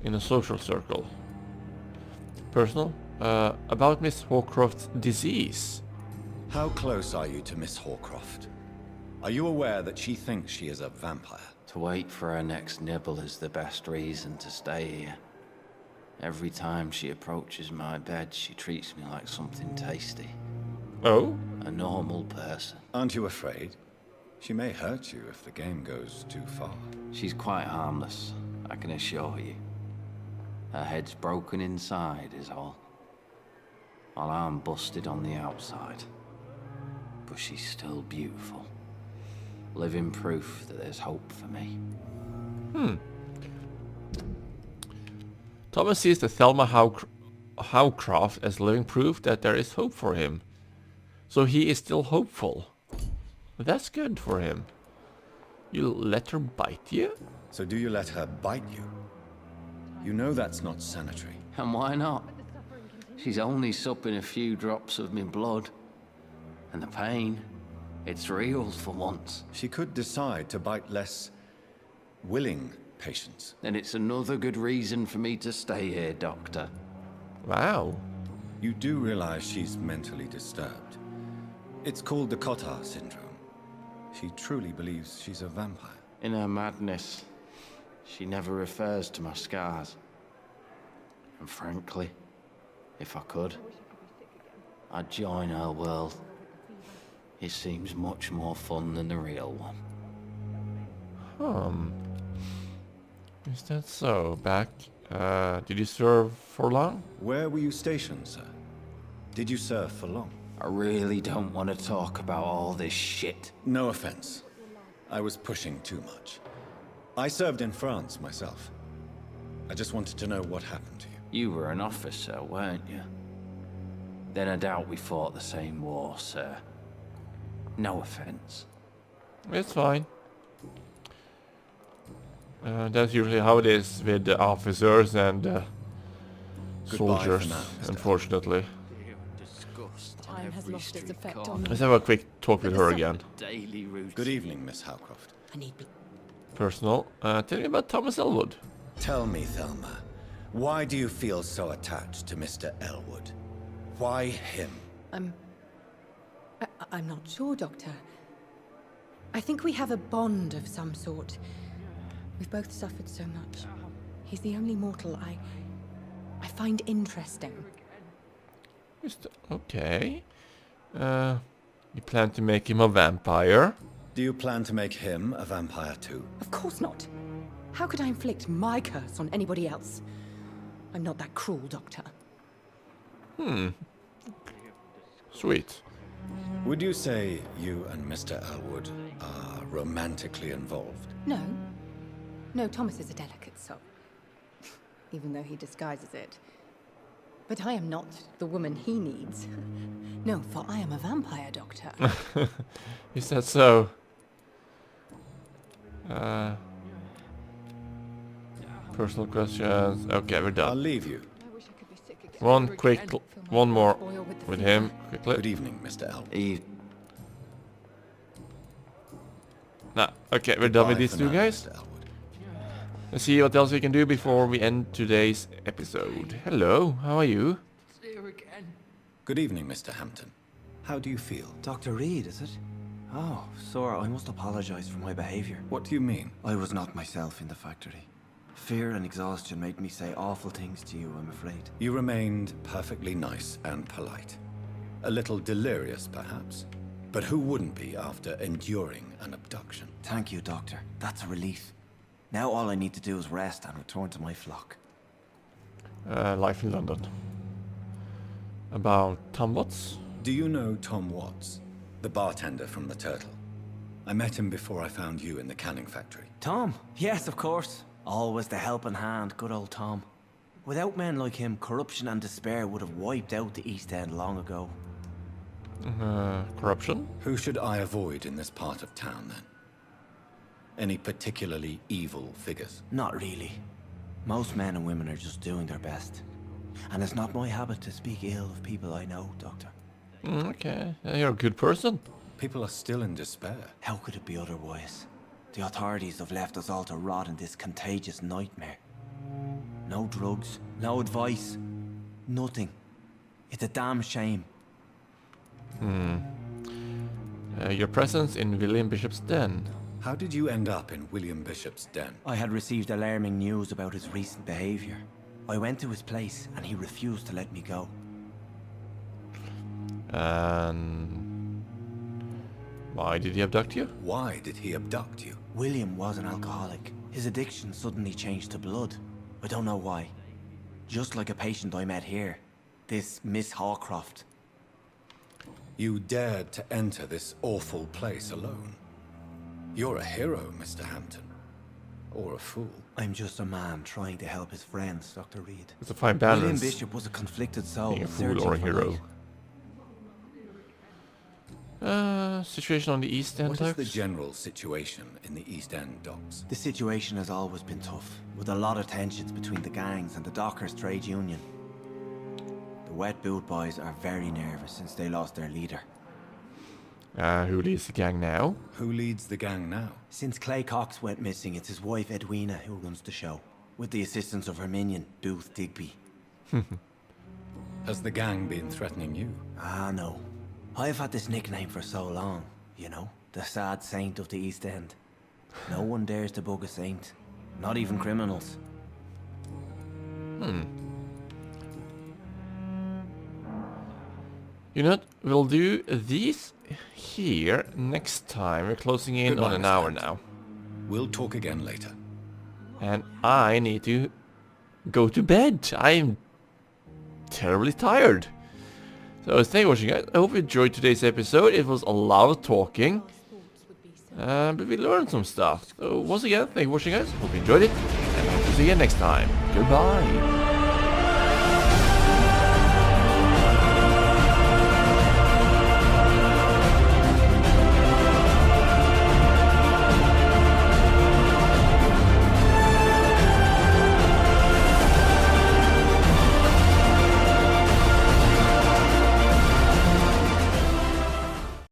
in a social circle. Personal? About Miss Hawcroft's disease. How close are you to Miss Hawcroft? Are you aware that she thinks she is a vampire? To wait for her next nibble is the best reason to stay here. Every time she approaches my bed, she treats me like something tasty. Oh? A normal person. Aren't you afraid? She may hurt you if the game goes too far. She's quite harmless, I can assure you. Her head's broken inside is all. While I'm busted on the outside. But she's still beautiful. Living proof that there's hope for me. Thomas sees the Thelma Howcroft as living proof that there is hope for him. So he is still hopeful. That's good for him. You let her bite you? So do you let her bite you? You know that's not sanitary. And why not? She's only supping a few drops of me blood. And the pain, it's real for once. She could decide to bite less willing patients. Then it's another good reason for me to stay here, Doctor. Wow. You do realize she's mentally disturbed. It's called the Cotard syndrome. She truly believes she's a vampire. In her madness, She never refers to my scars. And frankly, if I could, I'd join her world. It seems much more fun than the real one. Is that so? Back, did you serve for long? Where were you stationed, sir? Did you serve for long? I really don't want to talk about all this shit. No offense. I was pushing too much. I served in France myself. I just wanted to know what happened to you. You were an officer, weren't you? Then I doubt we fought the same war, sir. No offense. It's fine. That's usually how it is with the officers and soldiers, now, unfortunately. Time has lost its effect on me. Let's have a quick talk with her again. Good evening, Miss Howcroft. I need... Personal. Tell me about Thomas Elwood. Tell me, Thelma, why do you feel so attached to Mr. Elwood? Why him? I'm not sure, Doctor. I think we have a bond of some sort. We've both suffered so much. He's the only mortal I find interesting. Okay. You plan to make him a vampire? Do you plan to make him a vampire too? Of course not. How could I inflict my curse on anybody else? I'm not that cruel, Doctor. Sweet. Would you say you and Mr. Elwood are romantically involved? No. No, Thomas is a delicate soul. Even though he disguises it. But I am not the woman he needs. No, for I am a vampire, Doctor. Is that so? Personal questions. Okay, we're done. I'll leave you. One more with him, quickly. Good evening, Mr. Elwood. Nah, okay, we're done with these two guys. Let's see what else we can do before we end today's episode. Hello, how are you? Good evening, Mr. Hampton. How do you feel? Dr. Reed, is it? Oh, sir, I must apologize for my behavior. What do you mean? I was not myself in the factory. Fear and exhaustion made me say awful things to you, I'm afraid. You remained perfectly nice and polite. A little delirious, perhaps. But who wouldn't be after enduring an abduction? Thank you, Doctor. That's a relief. Now all I need to do is rest and return to my flock. Life in London. About Tom Watts? Do you know Tom Watts? The bartender from the Turtle. I met him before I found you in the canning factory. Tom? Yes, of course. Always the helping hand, good old Tom. Without men like him, corruption and despair would have wiped out the East End long ago. Corruption? Who should I avoid in this part of town, then? Any particularly evil figures? Not really. Most men and women are just doing their best. And it's not my habit to speak ill of people I know, Doctor. Okay, you're a good person. People are still in despair. How could it be otherwise? The authorities have left us all to rot in this contagious nightmare. No drugs, no advice, nothing. It's a damn shame. Your presence in William Bishop's den. How did you end up in William Bishop's den? I had received alarming news about his recent behavior. I went to his place and he refused to let me go. And why did he abduct you? Why did he abduct you? William was an alcoholic. His addiction suddenly changed to blood. I don't know why. Just like a patient I met here. This Miss Hawcroft. You dared to enter this awful place alone. You're a hero, Mr. Hampton. Or a fool. I'm just a man trying to help his friends, Dr. Reed. It's a fine balance. William Bishop was a conflicted soul. Being a fool or a hero. Situation on the East End. What is the general situation in the East End docks? The situation has always been tough, with a lot of tensions between the gangs and the dockers' trade union. The wet boot boys are very nervous since they lost their leader. Who leads the gang now? Who leads the gang now? Since Clay Cox went missing, it's his wife Edwina who runs the show, with the assistance of her minion, Booth Digby. Has the gang been threatening you? Ah, no. I've had this nickname for so long, you know, the sad saint of the East End. No one dares to bug a saint. Not even criminals. You know what? We'll do these here next time. We're closing in on an hour now. We'll talk again later. And I need to go to bed. I'm terribly tired. So thank you for watching, guys. I hope you enjoyed today's episode. It was a lot of talking. But we learned some stuff. So once again, thank you for watching, guys. Hope you enjoyed it. And I hope to see you next time. Goodbye.